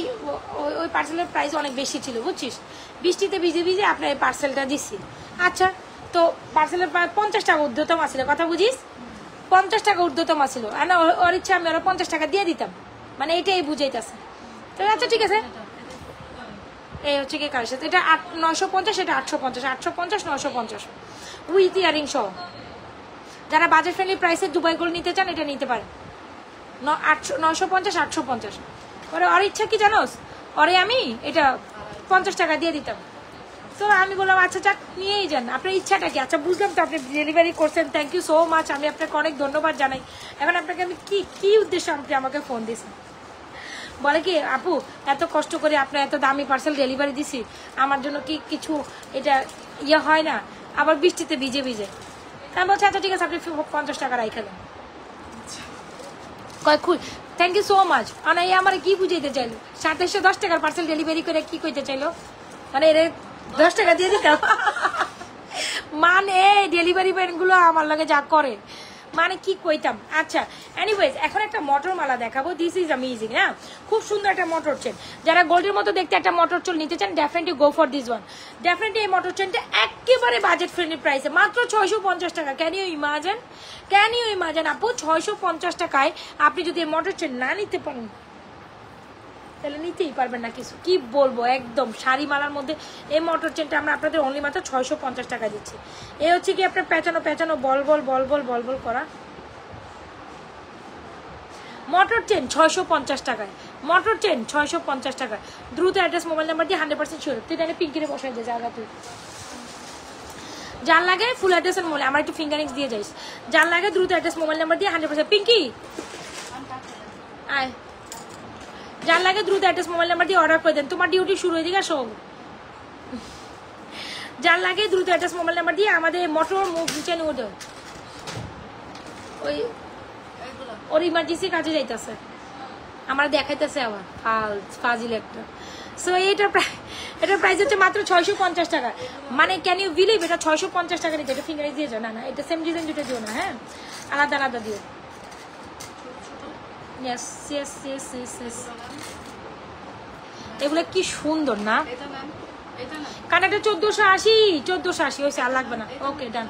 ওই পার্সেলের প্রাইস অনেক বেশি ছিল, বুঝছিস, বৃষ্টিতে ভিজে ভিজে আপনার এই পার্সেলটা দিছি। আচ্ছা, তো পার্সেলের 50 টাকা ঊর্ধ্বতম ছিল, কথা বুঝিস, 50 টাকা ঊর্ধ্বতম ছিল, আর না ওর ইচ্ছা আমি ওরা 50 টাকা দিয়ে দিতাম, মানে এইটাই বুঝাইতেছে। তো আচ্ছা ঠিক আছে, এই হচ্ছে কি কার সাথে, এটা 950, এটা 850, 850 950 উইথ ইয়ারিং সহ। যারা বাজেট ফ্রেন্ডলি প্রাইসে দুবাই গোল্ড নিতে চান এটা নিতে পারেন, 950 850। ওরে ওর ইচ্ছা কি জানোস, ওরে আমি এটা 50 টাকা দিয়ে দিতাম। তো আমি বললাম আচ্ছা যাক, নিয়েই যান, আপনার ইচ্ছাটা কি। আচ্ছা বুঝলাম, তো আপনি ডেলিভারি করছেন, থ্যাংক ইউ সো মাচ, আমি আপনাকে অনেক ধন্যবাদ জানাই। এখন আপনাকে আমি কি উদ্দেশ্যে আপনি আমাকে ফোন দিয়েছেন, বলে কি আপু এত কষ্ট করে আপনার এত দামি পার্সেল ডেলিভারি দিছি, আমার জন্য কি কিছু এটা ইয়ে হয় না, আবার বৃষ্টিতে ভিজে ভিজে। আমি বলছি আচ্ছা ঠিক আছে, আপনি 50 টাকা রাইখা দেন। Thank you so much. মানে এই আমার কি বুঝাইতে চাইলো, 2710 টাকার পার্সেল ডেলিভারি করে কি কইতে চাইলো, মানে এর 10 টাকা দিয়ে দিতাম। মানে ডেলিভারি ম্যান গুলো আমার লগে যা করে, মানে কি কইতাম। আচ্ছা এনিওয়েজ এখন একটা মটর মালা দেখাবো। This is amazing. হ্যাঁ খুব সুন্দর একটা মটর চেন। যারা গোল্ডের মতো দেখতে একটা মটর চুল নিতে চান definitely go for this one. Definitely এই মটর চেনটা একেবারে বাজেট ফ্রেন্ডলি প্রাইসে, মাত্র 650 টাকা। ক্যান ইউ ইমাজিন আপু, 650 টাকায় আপনি যদি এই মটর চেন না নিতে পারেন তাহলে নিতেই পারবেন না কিছু। কি বলবো, একদম শাড়ি মালার মধ্যে এই মটর চেনটা আমরা আপনাদের অনলি মাত্র 650 টাকা দিচ্ছি। এ হচ্ছে কি আপনার পেঁচানো বল বল করা মটর চেন 650 টাকায়। মটর চেন 650 টাকা। দ্রুত অ্যাড্রেস মোবাইল নাম্বার দিয়ে 100% শিওর। তুই তাহলে পিঙ্কিরে বসাই দে জায়গা, তুই যার লাগে ফুল অ্যাড্রেসের মোবাইল, আমার একটু ফিঙ্গারিংস দিয়ে যাইস। যার লাগে দ্রুত অ্যাড্রেস মোবাইল নাম্বার দিয়ে 100%। পিঙ্কি আয়, যার লাগে দ্রুত অ্যাড্রেস মোবাইল নাম্বার দিয়ে অর্ডার করে দেন। তোমার ডিউটি শুরু হয়ে দিকে সব। যার লাগে দ্রুত অ্যাড্রেস মোবাইল নাম্বার দিয়ে আমাদের মোটর মুভ নিচে নিয়ে দেয়। ওই ওর ইমার্জেন্সি কাজে যাইতেছে, আমার দেখাইতেছে আবার ফাজিল একটা। সো এটার প্রাইস হচ্ছে মাত্র 650 টাকা। মানে ক্যান ইউ বিলিভ এটা 650 টাকা নিতে। এটা ফিঙ্গারে দিয়ে যাও, না এটা সেম ডিজাইন দুটো দিও না, হ্যাঁ আলাদা দিও। Yes yes yes yes yes, এগুলো কি সুন্দর না। কানেরটা 1480 হয়েছে, আর লাগবে না। ওকে ডান,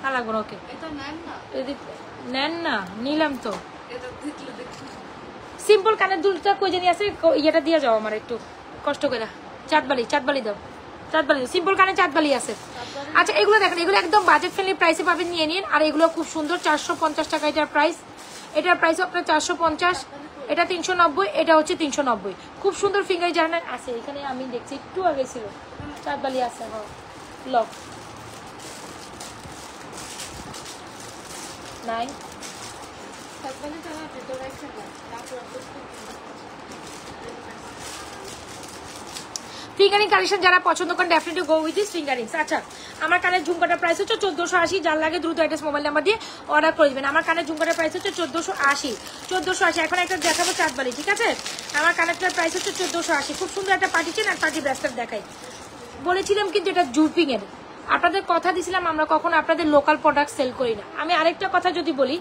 আর লাগবে না। ওকে নেন না, নিলাম তো। সিম্পল কানের দুলটা কই জানি আছে, ইয়েটা দিয়ে যাও আমার একটু কষ্ট করে। চাঁদবালি দাও, চাঁদবালি সিম্পল কানে চাঁদবালি আছে। আচ্ছা এগুলো দেখেন, এগুলো একদম বাজেট ফ্রেন্ডলি প্রাইসে পাবেন, নিয়ে নিন। আর এগুলো খুব সুন্দর, 450 টাকা এটার প্রাইস। এটার প্রাইস আপনার 450, এটা 390, এটা হচ্ছে 390। খুব সুন্দর ফিঙ্গার জার্নাল আছে এখানে, আমি দেখছি একটু আগে ছিল। চাঁদবালি আছে, হ্যাঁ লক নাই। ফিঙ্গারিং কালেকশন যারা পছন্দ করেন definitely go with this fingerings. আচ্ছা আমার কানের ঝুমকাটার প্রাইস হচ্ছে 1480। যার লাগে দ্রুত অ্যাড্রেস মোবাইল নাম্বার দিয়ে অর্ডার করে দেবেন। আমার কানের ঝুমকাটার প্রাইস হচ্ছে 1480। এখন একটা দেখাবো চাঁদবালি, ঠিক আছে। আমার কানেরটার প্রাইস হচ্ছে 1480। খুব সুন্দর একটা পার্টি চেন আর পার্টি ব্রেসলেট দেখাই। বলেছিলাম কিন্তু এটা জুপিং এর, আপনাদের কথা দিয়েছিলাম আমরা কখনো আপনাদের লোকাল প্রোডাক্ট সেল করি না। আমি আরেকটা কথা যদি বলি,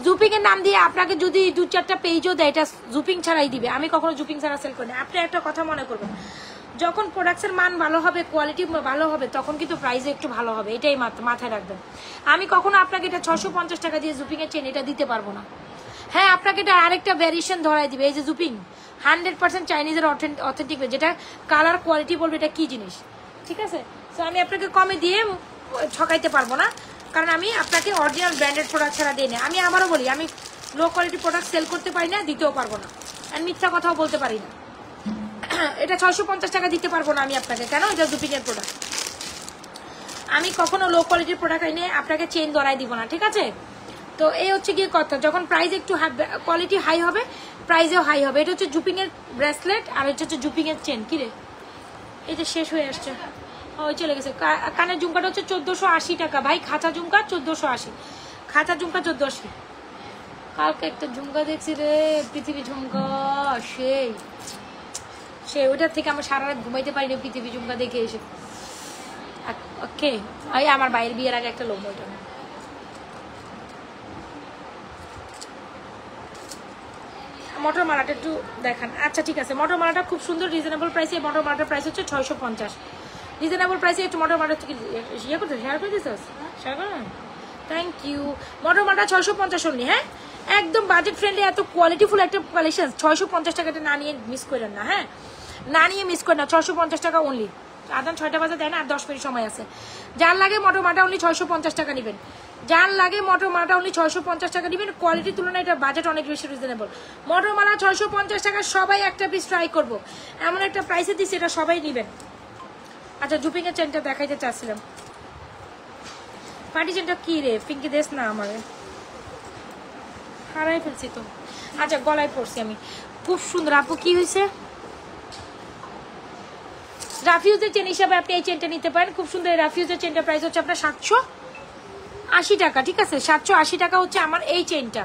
জুপিং এর নাম দিয়ে আপনাকে যদি 2-4টা পেজও দেয়, এটা জুপিং ছাড়াই দিবে। আমি কখনো জুপিং ছাড়া সেল করি না। আপনি একটা কথা মনে করবেন, যখন প্রোডাক্টের মান ভালো হবে, কোয়ালিটি ভালো হবে, তখন কিন্তু প্রাইস একটু ভালো হবে। এটাই মাথায় রাখবেন। আমি কখনো আপনাকে এটা 650 টাকা দিয়ে জুপিং এর চেন এটা দিতে পারবো না। হ্যাঁ আপনাকে এটা আরেকটা ভ্যারিয়েশন ধরাই দিবে, এই যে জুপিং 100% চাইনিজের অথেন্টিক, যেটা কালার কোয়ালিটি বলবে এটা কি জিনিস, ঠিক আছে। সো আমি আপনাকে কমে দিয়ে ঠকাইতে পারবো না, কারণ আমি আপনাকে অরিজিনাল ব্র্যান্ডেড প্রোডাক্ট ছাড়া দিই না। আমি আবারও বলি, আমি লো কোয়ালিটি প্রোডাক্ট সেল করতে পারি না, দিতেও পারবো না, আর মিথ্যা কথাও বলতে পারি না। এটা 650 টাকা দিতে পারবো না আমি আপনাকে, কেন? এটা জুপিংয়ের প্রোডাক্ট। আমি কখনো লো কোয়ালিটির প্রোডাক্ট এনে আপনাকে চেন ধরাই দিব না, ঠিক আছে। তো এই হচ্ছে গিয়ে কথা, যখন প্রাইস একটু কোয়ালিটি হাই হবে, প্রাইসেও হাই হবে। এটা হচ্ছে জুপিংয়ের ব্রেসলেট, আর এটা হচ্ছে জুপিংয়ের চেন। কি রে, এই যে শেষ হয়ে আসছে, ওই চলে গেছে। কানের ঝুমকাটা হচ্ছে 1480 টাকা ভাই। খাঁচা ঝুমকা 1480, খাঁচা ঝুমকা 1480। কালকে একটা ঝুমকা দেখছি রে, পৃথিবী ঝুমকা, সেই ওইটার থেকে আমার সারা রাত ঘুমাইতে পারিনি পৃথিবী ঝুমকা দেখে এসে। ওকে আমার বাইরের বিয়ের আগে একটা লোক, ওইটা মটর মালাটা একটু দেখান। আচ্ছা ঠিক আছে, মটর মালাটা খুব সুন্দর রিজনেবল প্রাইসে। মটর মালাটার প্রাইস হচ্ছে 650, রিজনেবল প্রাইসে। একটু মটর মালাটা ইয়ে করতে শেয়ার করে দিস, শেয়ার করেন, থ্যাংক ইউ। মটর মালাটা 650 অনলি, হ্যাঁ একদম বাজেট ফ্রেন্ডলি, এত কোয়ালিটিফুল একটা কালেকশন। 650 টাকাটা না নিয়ে মিস করেন না, হ্যাঁ না নিয়ে মিস করেন না। 650 টাকা অনলি। আদান 6টা বাজে দেয় না, আর 10 মিনিট সময় আছে। যার লাগে মটর মালাটা অনলি 650 টাকা নেবেন। যার লাগে মটর মালাটা অনলি 650 টাকা নেবেন। কোয়ালিটির তুলনায় এটা বাজেট অনেক বেশি রিজনেবল। মটর মালা 650 টাকা, সবাই একটা পিস ট্রাই করবো, এমন একটা প্রাইসে দিচ্ছি, এটা সবাই নেবেন। আচ্ছা জুপিং এর চেনটা দেখাইতে চাচ্ছিলাম। পার্টি চেনটা কি রে পিঙ্কি, দেশ না আমার হারাই ফেলছি তো। আচ্ছা গলায় পড়ছি আমি, খুব সুন্দর। আপু কি হয়েছে? রাফিউজের চেন হিসাবে আপনি এই চেনটা নিতে পারেন, খুব সুন্দর। রাফিউজের চেনটা প্রাইস হচ্ছে আপনার 780 টাকা, ঠিক আছে। 780 টাকা হচ্ছে আমার এই চেনটা।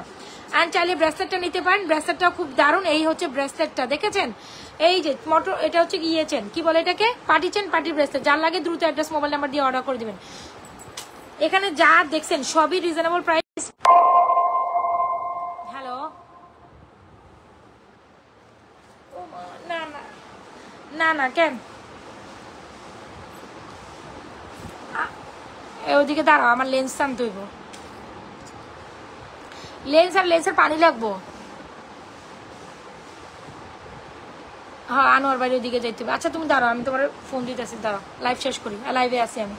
অ্যান্ড চাইলে ব্রেসলেটটা নিতে পারেন, ব্রেসলেটটাও খুব দারুণ। এই হচ্ছে ব্রেসলেটটা, দেখেছেন? এই যে মোটর, এটা হচ্ছে ইয়ে চেন, কি বলে এটাকে, পার্টি চেন, পার্টি ব্রেসলেট। যার লাগে দ্রুত অ্যাড্রেস মোবাইল নাম্বার দিয়ে অর্ডার করে দেবেন। এখানে যা দেখছেন সবই রিজনেবল প্রাইস। হ্যালো, না না না না, কেন ওদিকে দাঁড়াও, আমার লেন্স আনতে হইব, লেন্স আর লেন্সের পানি লাগবো। হ্যাঁ, আনোয়ার বাড়ির ওদিকে যাইতে হবে। আচ্ছা তুমি দাঁড়াও, আমি তোমার ফোন দিতেছি, দাঁড়াও, লাইভ শেষ করি, লাইভে আছি আমি।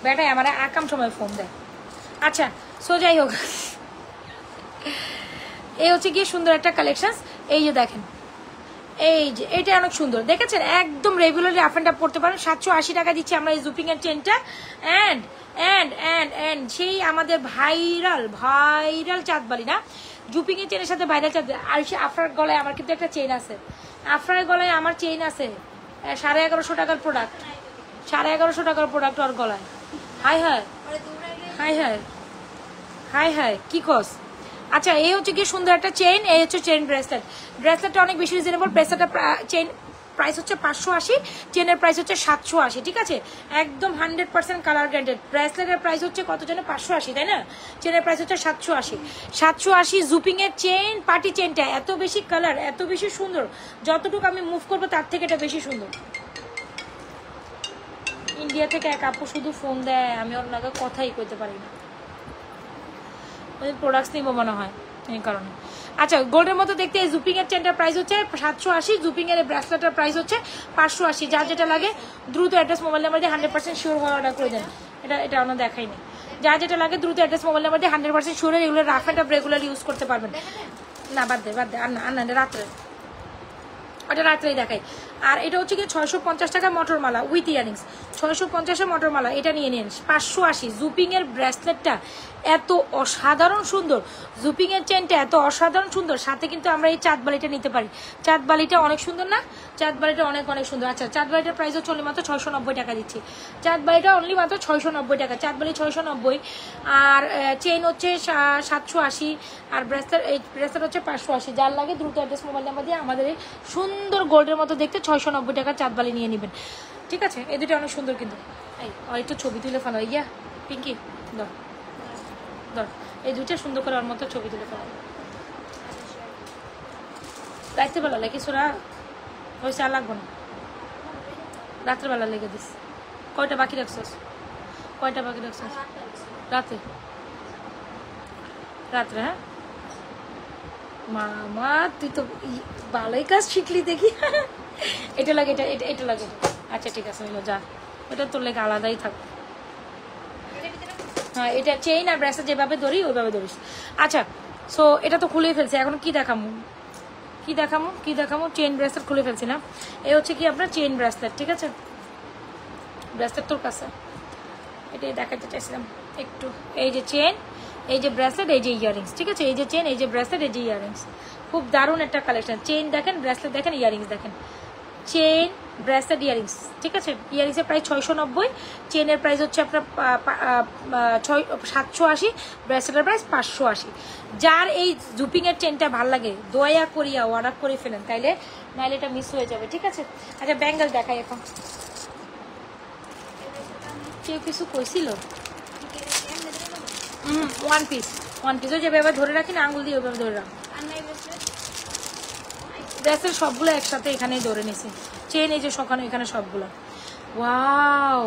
বেটাই আমার আকাম সময় ফোন দেয়। আচ্ছা, সো যাই হোক, এই হচ্ছে গিয়ে সুন্দর একটা কালেকশন। এই যে দেখেন, এই যে এটা অনেক সুন্দর, দেখেছেন, একদম রেগুলারলি আপ অ্যান্ড আপ করতে পারেন। 780 টাকা দিচ্ছি আমরা এই জুপিং এর চেনটা। অ্যান্ড অ্যান্ড অ্যান্ড অ্যান্ড সেই আমাদের ভাইরাল ভাইরাল চাঁদবালি না, জুপিং এর চেনের সাথে ভাইরাল চাঁদ। আর সে আফরার গলায় আমার কিন্তু একটা চেন আছে, আফরার গলায় আমার চেন আছে 1150 টাকার প্রোডাক্ট, 1150 টাকার প্রোডাক্ট ওর গলায়। High high high high high high, কি কস। আচ্ছা, এই হচ্ছে কি সুন্দর একটা চেইন, এই হচ্ছে চেইন ব্রেসলেট। ব্রেসলেটটা অনেক বেশি রিজনেবল। ব্রেসলেটটা চেইন প্রাইস হচ্ছে 580, চেনের প্রাইস হচ্ছে 780, ঠিক আছে, একদম 100% কালার গ্যারান্টেড। ব্রেসলেটের প্রাইস হচ্ছে কত যেন 580, তাই না, চেনের প্রাইস হচ্ছে 780। 780 জুপিং এর চেইন, পার্টি চেইনটা এত বেশি কালার, এত বেশি সুন্দর, যতটুকু আমি মুভ করবো তার থেকে এটা বেশি সুন্দর। ইন্ডিয়া থেকে এক আপু শুধু ফোন দেয়, আমি ওর নাকি কথাই কইতে পারি না, প্রোডাক্টস নিব মনে হয় এই কারণে। আচ্ছা, গোল্ডের মতো দেখতে এই জুপিং এর চেনটার প্রাইস হচ্ছে 780, জুপিং এর ব্রেসলেটের প্রাইস হচ্ছে 580। যার যেটা লাগে দ্রুত অ্যাড্রেস মোবাইল নাম্বার দিয়ে 100% শিওর হয়ে অর্ডার করে দেন। এটা আমরা দেখাইনি। যার যেটা লাগে দ্রুত অ্যাড্রেস মোবাইল নাম্বার দিয়ে 100% শিওর হয়ে এগুলো rough and tough regular use করতে পারবেন। না বাদ দে আর না রাত্রে, ওটা রাত্রেই দেখাই। আর এটা হচ্ছে কি 650 টাকা মটরমালা উইথ ইয়ারিংস, 650-এর মটরমালা, এটা নিয়ে নিন। 580 জুপিং এর ব্রেসলেটটা এত অসাধারণ সুন্দর, জুপিং এর চেনটা এত অসাধারণ সুন্দর, সাথে কিন্তু আমরা এই চাঁদবালিটা নিতে পারি। চাঁদবালিটা অনেক সুন্দর না, চাঁদবালিটা অনেক অনেক সুন্দর। আচ্ছা, চাঁদবালিটার প্রাইস হচ্ছে অনলি মাত্র 690 টাকা দিচ্ছি। চাঁদবালিটা অনলি মাত্র 690 টাকা, চাঁদবালি 690। আর চেইন হচ্ছে 780, আর ব্রেসলেট, এই ব্রেসলেট হচ্ছে 580। যার লাগে দ্রুত অ্যাড্রেস মোবাইল নাম্বার দিয়ে আমাদের এই সুন্দর গোল্ডের মতো দেখতে 690 টাকার চাঁদবালি নিয়ে নেবেন, ঠিক আছে। এই দুটো অনেক সুন্দর কিন্তু। এই আর একটু ছবি তুলে ফেলো, ইয়া পিঙ্কি ধর ধর, এই দুইটা সুন্দর করে ওর মতো ছবি তুলে ফেলো। রাত্রেবেলা লেগে সোরা ওই চা লাগবো না, রাত্রেবেলা লেগে দিস। কয়টা বাকি রাখছস, কয়টা বাকি রাখছস রাতে, রাত্রে? হ্যাঁ মামা, তুই তো ভালোই কাজ শিখলি দেখি। এটা লাগে, এটা লাগে। আচ্ছা ঠিক আছে, হইলো, যা, ওটা তোর লেগে আলাদাই থাকবে। হ্যাঁ, এটা চেইন আর ব্রেসলেট যেভাবে ধরি ওইভাবে ধরিস। আচ্ছা, সো এটা তো খুলে ফেলছি, এখন কি দেখামু কি দেখামু কি দেখামু চেইন ব্রেসলেট খুলে ফেলছি না, এই হচ্ছে কি আপনার চেইন ব্রেসলেট, ঠিক আছে। ব্রেসলেট তোর কাছে এটাই দেখাতে চাইছিলাম একটু। এই যে চেইন, এই যে ব্রেসলেট, এই যে ইয়ারিংস, ঠিক আছে। এই যে চেইন, এই যে ব্রেসলেট, এই যে ইয়ারিংস, খুব দারুণ একটা কালেকশন। চেইন দেখেন, ব্রেসলেট দেখেন, ইয়ারিংস দেখেন, চেইন ব্রেসলেট ইয়ারিংস, ঠিক আছে। ইয়ারিংসের প্রাইস 690, চেইনের প্রাইস হচ্ছে আপনার 780, ব্রেসলেটের প্রাইস 580। যার এই জুপিংয়ের চেনটা ভাল লাগে দয়া করিয়া অর্ডার করে ফেলেন, তাইলে নাইলে এটা মিস হয়ে যাবে, ঠিক আছে। আচ্ছা, ব্যাঙ্গেল দেখাই এখন। কেউ কিছু কইছিল? ওয়ান পিস ওই যেভাবে ধরে রাখি না, আঙুল দিয়ে ওইভাবে ধরে রাখ। ব্রেসলেট সবগুলো একসাথে এখানেই ধরে নিছি। চেন এই যে সকানে এখানে সবগুলো। ওয়াও,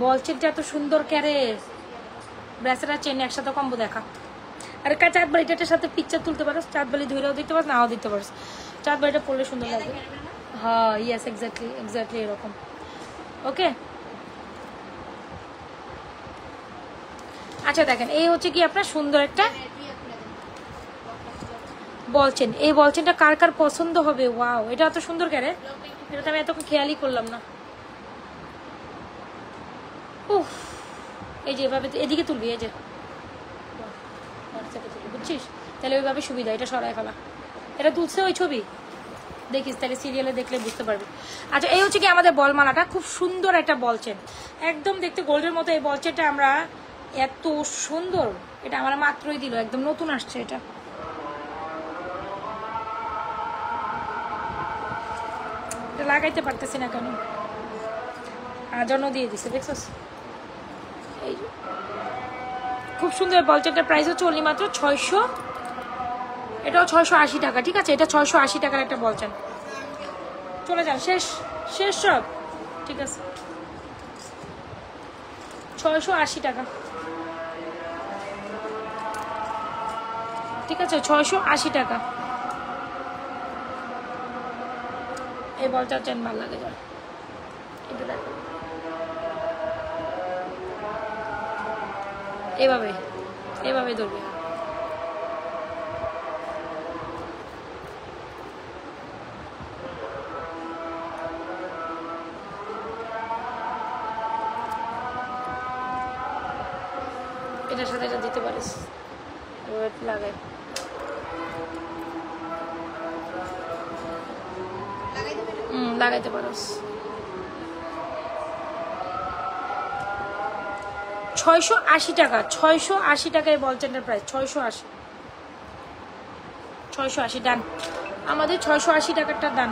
বল চেনটা এত সুন্দর ক্যারে। ব্রেসলেট আর চেন একসাথে কম্বো দেখা। আর চাঁদবালিটার সাথে পিকচার তুলতে পারো, চাঁদবালি ধরেও দিতে পারো, নাও দিতে পারো। চাঁদবালিটা পড়লে সুন্দর লাগবে। হ্যাঁ, ইয়েস, এক্স্যাক্টলি এরকম। ওকে, আচ্ছা দেখেন, এই হচ্ছে কি আপনার সুন্দর একটা বলছেন। এই বলছেনটা কার কার পছন্দ হবে? ওয়াও, এটা এত সুন্দর কেরে, এটা তো আমি এতক্ষণ খেয়ালই করলাম না। উফ, এই যে এভাবে এদিকে তুলবি, এই যে বুঝছিস, তাহলে ওইভাবে সুবিধা। এটা সরাই ফেলা, এটা তুলছে ওই ছবি দেখিস, তাহলে সিরিয়ালে দেখলে বুঝতে পারবি। আচ্ছা, এই হচ্ছে কি আমাদের বলমালাটা, খুব সুন্দর একটা বলচেন, একদম দেখতে গোল্ডের মতো। এই বলচেনটা আমরা এত সুন্দর, এটা আমার মাত্রই দিল, একদম নতুন আসছে এটা। লাগাইতে পারতেছি না কেন, আজানও দিয়ে দিছে, দেখছস? এই খুব সুন্দর বল চেনটার প্রাইস হচ্ছে অনলি মাত্র 600, এটাও 680 টাকা, ঠিক আছে? এটা 680 টাকার একটা বল চেন। চলে যান, শেষ শেষ সব, ঠিক আছে? 680 টাকা, ঠিক আছে? 680 টাকা এই বলটা চেন, ভালো লাগে যা। এটা দেখো এভাবে এভাবে ধরবে, এটার সাথে এটা দিতে পারিস, লাগাই লাগাইতে পারিস। 680 টাকা, 680 টাকায় বল চেনটার প্রাইস 680, 680 ডান, আমাদের 680 টাকারটা ডান।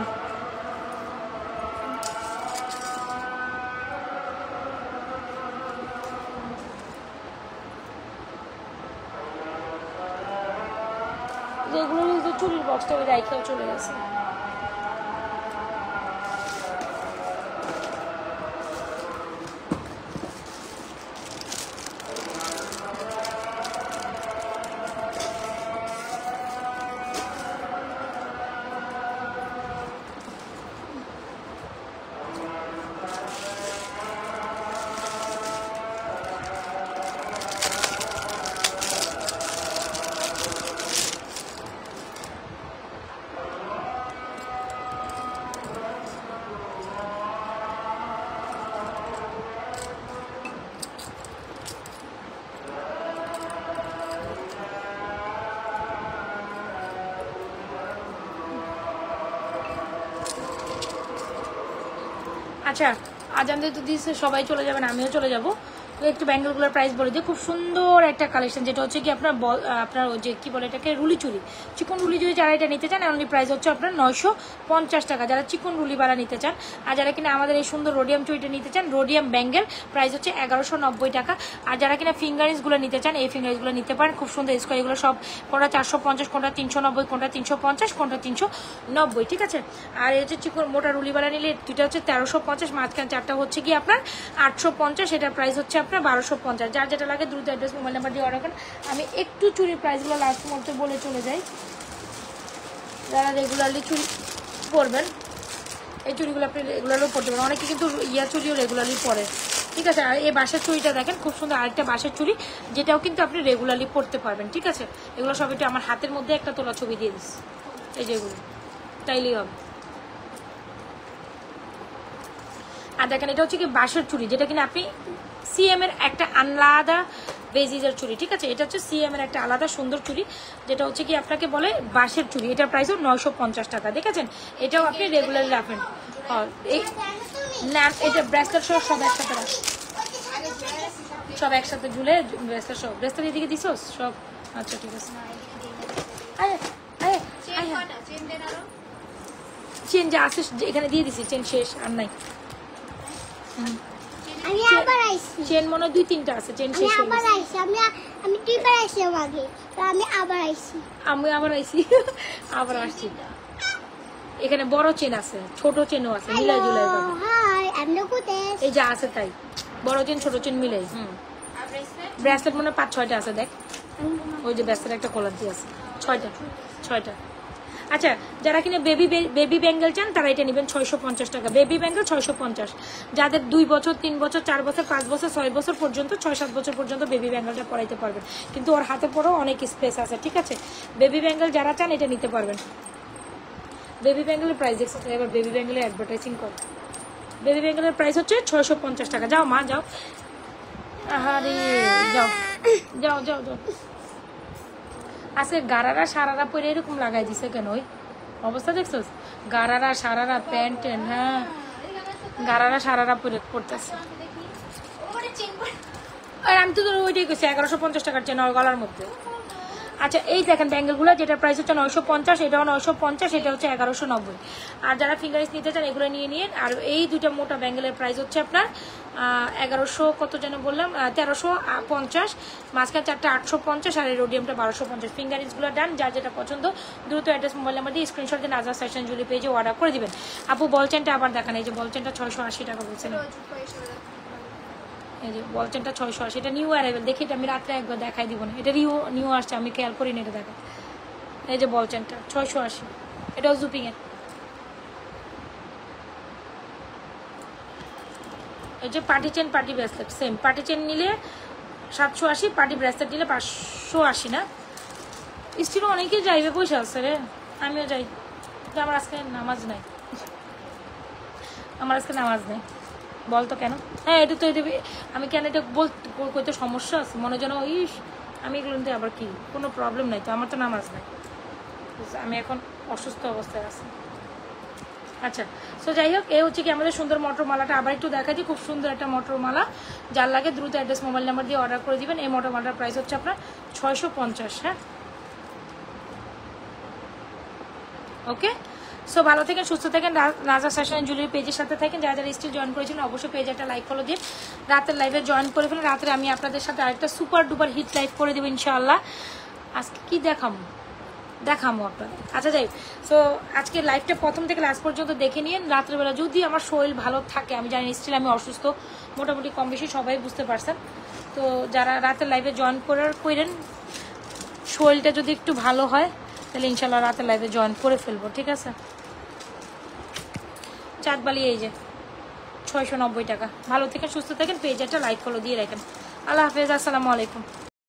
যেগুলো চুরির বক্সটা ওই রাইখেও চলে গেছে। আচ্ছা, আজান যেহেতু দিয়েছে সবাই চলে যাবেন, আমিও চলে যাব। তো একটু ব্যাঙ্গেলগুলোর প্রাইস বলে দিই। খুব সুন্দর একটা কালেকশন, যেটা হচ্ছে কি আপনার আপনার ওই যে কী বলে এটাকে, রুলি চুরি, চিকন রুলি যদি যারা এটা নিতে চান, অনলি প্রাইস হচ্ছে আপনার 950 টাকা, যারা চিকন রুলিওয়ালা নিতে চান। আর যারা কিনা আমাদের এই সুন্দর রোডিয়াম চুরিটা নিতে চান, রোডিয়াম ব্যাঙ্গেল প্রাইস হচ্ছে 1190 টাকা। আর যারা কিনা ফিঙ্গারিংসগুলো নিতে চান, এই ফিঙ্গারিংসগুলো নিতে পারেন, খুব সুন্দর স্কোয়ার, এগুলো সব কোনটা 450, কোনটা 390, কোনটা 350, কোনটা 390, ঠিক আছে? আর এই হচ্ছে চিকন মোটা রুলিওয়ালা নিলে দুইটা হচ্ছে 1350, মাঝখানে চারটা হচ্ছে কি আপনার 850, এটার প্রাইস হচ্ছে আপনার 1250। যার যেটা লাগে দ্রুত অ্যাড্রেস মোবাইল নাম্বার দিয়ে অর্ডার করেন। আমি একটু চুরির প্রাইসগুলো লাস্ট মধ্যে বলে চলে যাই। যারা রেগুলারলি চুরি পরবেন, এই চুরিগুলো আপনি রেগুলারও পরতে পারেন, অনেকে কিন্তু ইয়া চুরিও রেগুলারলি পরে, ঠিক আছে? আর এই বাঁশের চুড়িটা দেখেন, খুব সুন্দর আরেকটা বাঁশের চুড়ি, যেটাও কিন্তু আপনি রেগুলারলি পরতে পারবেন, ঠিক আছে? এগুলো সব একটু আমার হাতের মধ্যে একটা তোলা ছবি দিয়ে দিস, এই যেগুলো তাইলেই হবে। আর দেখেন এটা হচ্ছে কি বাঁশের চুড়ি, যেটা কিনা আপনি সিএম এর একটা আলাদা বেজিজের চুড়ি, ঠিক আছে? এটা হচ্ছে সিএম এর একটা আলাদা সুন্দর চুড়ি, যেটা হচ্ছে কি আপনাকে বলে বাঁশের চুড়ি। এটার প্রাইসও 950 টাকা, দেখেছেন? এটাও আপনি রেগুলারলি রাখবেন। এই না, এটা ব্রেসলেট সহ সব একসাথে রাখবেন, সব একসাথে ঝুলে ব্রেসলেট সব। ব্রেসলেট এদিকে দিছোস সব? আচ্ছা ঠিক আছে। চেন যা আছে এখানে দিয়ে দিছি, চেন শেষ আর নাই। আমি আবার আইছি, চেন মনে হয় 2-3টা আছে, চেন শেষ হয়ে আবার গেছে। আইছি, আমি দুইবার আইছি আগে, তো আমি আবার আইছি। আমি আবার আইছি, আবার আসছি। এখানে বড় চেন আছে, ছোট চেনও আছে, মিলাই জুলাই পাবে। হাই, আমি কোথায়? এই যা আছে তাই, বড় চেন ছোট চেন মিলাই। ব্রেসলেট মনে হয় 5-6টা আছে, দেখ ওই যে ব্রেসলেট একটা কলার দিয়ে আছে, 6টা। আচ্ছা, যারা কিনা বেবি ব্যাঙ্গেল চান তারা এটা নেবেন 650 টাকা, বেবি ব্যাঙ্গেল 650। যাদের 2 বছর 3 বছর 4 বছর 5 বছর 6 বছর পর্যন্ত 6-7 বছর পর্যন্ত বেবি ব্যাঙ্গেলটা পরাইতে পারবেন, কিন্তু ওর হাতে পরেও অনেক স্পেস আছে, ঠিক আছে? বেবি ব্যাঙ্গেল যারা চান এটা নিতে পারবেন। বেবি ব্যাঙ্গেলের প্রাইস দেখছো, এবার বেবি ব্যাঙ্গেলের অ্যাডভার্টাইজিং কর। বেবি ব্যাঙ্গেলের প্রাইস হচ্ছে 650 টাকা। যাও মা যাও, আরে যাও যাও যাও যাও। আজকে গারারা সারারা পরে এরকম লাগাই দিছে কেন? ওই অবস্থা দেখছো, গারারা সারারা প্যান্ট, হ্যাঁ গারারা সারারা পরে পড়তেছে। আর আমি তো ওইটাই করছি, 1150 টাকার চেন গলার মধ্যে। আচ্ছা এই দেখেন ব্যাঙ্গেলগুলো, যেটা প্রাইস হচ্ছে 950, এটাও 950, এটা হচ্ছে 1190। আর যারা ফিঙ্গারিংস নিতে চান এগুলো নিয়ে নিন। আর এই দুইটা মোটা ব্যাঙ্গেলের প্রাইস হচ্ছে আপনার 1100 কত যেন বললাম, 1350, মাঝখানে চারটা 850, আর এই রোডিয়ামটা 1250। ফিঙ্গারিংসগুলো ডান। যার যেটা পছন্দ দ্রুত অ্যাড্রেস মোবাইল নাম্বার দিয়ে স্ক্রিনশট দিয়ে নাজরাত ফ্যাশন জুয়েলারি পেজে অর্ডার করে দিবেন। আপু বল চেনটা আবার দেখান। এই যে বল চেনটা 680 টাকা বলছেন। এই যে বল চেনটা 680, এটা নিউ অ্যারাইভেল। দেখি এটা আমি রাত্রে একবার দেখাই দিব না, এটা নিউ আসছে, আমি খেয়াল করিনি এটা দেখা। এই যে বল চেনটা 680, এটাও জুপিং এর। এই যে party chain, party bracelet same. Party chain নিলে 780, পার্টি ব্রেসলেট নিলে 580 না? স্টিলও অনেকেই যাইবে, পয়সা আছে রে, আমিও যাই, কিন্তু আমার আজকে নামাজ নাই, আমার আজকে নামাজ নেই। বলতো কেন? হ্যাঁ এটা তো আমি কেন এটা বলতে সমস্যা আছে মনে যেন, ইস আমি এগুলো নিতে আবার কি, কোনো প্রবলেম নাই তো, আমার তো নামাজ নাই, আমি এখন অসুস্থ অবস্থায় আছি। আচ্ছা সো যাই হোক, এই হচ্ছে কি আমাদের সুন্দর মটরমালাটা। আবার একটু দেখা দিই, খুব সুন্দর একটা মটরমালা। যার লাগে দ্রুত অ্যাড্রেস মোবাইল নাম্বার দিয়ে অর্ডার করে দিবেন। এই মটরমালাটার প্রাইস হচ্ছে আপনার 650। হ্যাঁ ওকে, সো ভালো থাকেন, সুস্থ থাকেন, নাজরাত ফ্যাশন জুয়েলারি পেজের সাথে থাকেন। যারা যারা স্টিল জয়েন করেছিলেন অবশ্যই পেজে একটা লাইক ফলো দিন। রাতের লাইভে জয়েন করে ফেলেন। রাত্রে আমি আপনাদের সাথে আরেকটা সুপার ডুপার হিট লাইভ করে দেবো ইনশাআল্লাহ। আজকে কি দেখাবো আপনাদের। আচ্ছা যাই, সো আজকে লাইভটা প্রথম থেকে লাস্ট পর্যন্ত দেখে নিন। রাত্রেবেলা যদি আমার শরীর ভালো থাকে, আমি জানি স্টিল আমি অসুস্থ, মোটামুটি কম বেশি সবাই বুঝতে পারছেন। তো যারা রাতের লাইভে জয়েন করেন, শরীরটা যদি একটু ভালো হয় তাহলে ইনশাল্লাহ রাতের লাইভে জয়েন করে ফেলবো, ঠিক আছে? চাঁদবালি এই যে 690 টাকা। ভালো থেকে সুস্থ থাকেন, পেজে একটা লাইক ফলো দিয়ে রাখেন। আল্লাহ হাফেজ, আসসালামু আলাইকুম।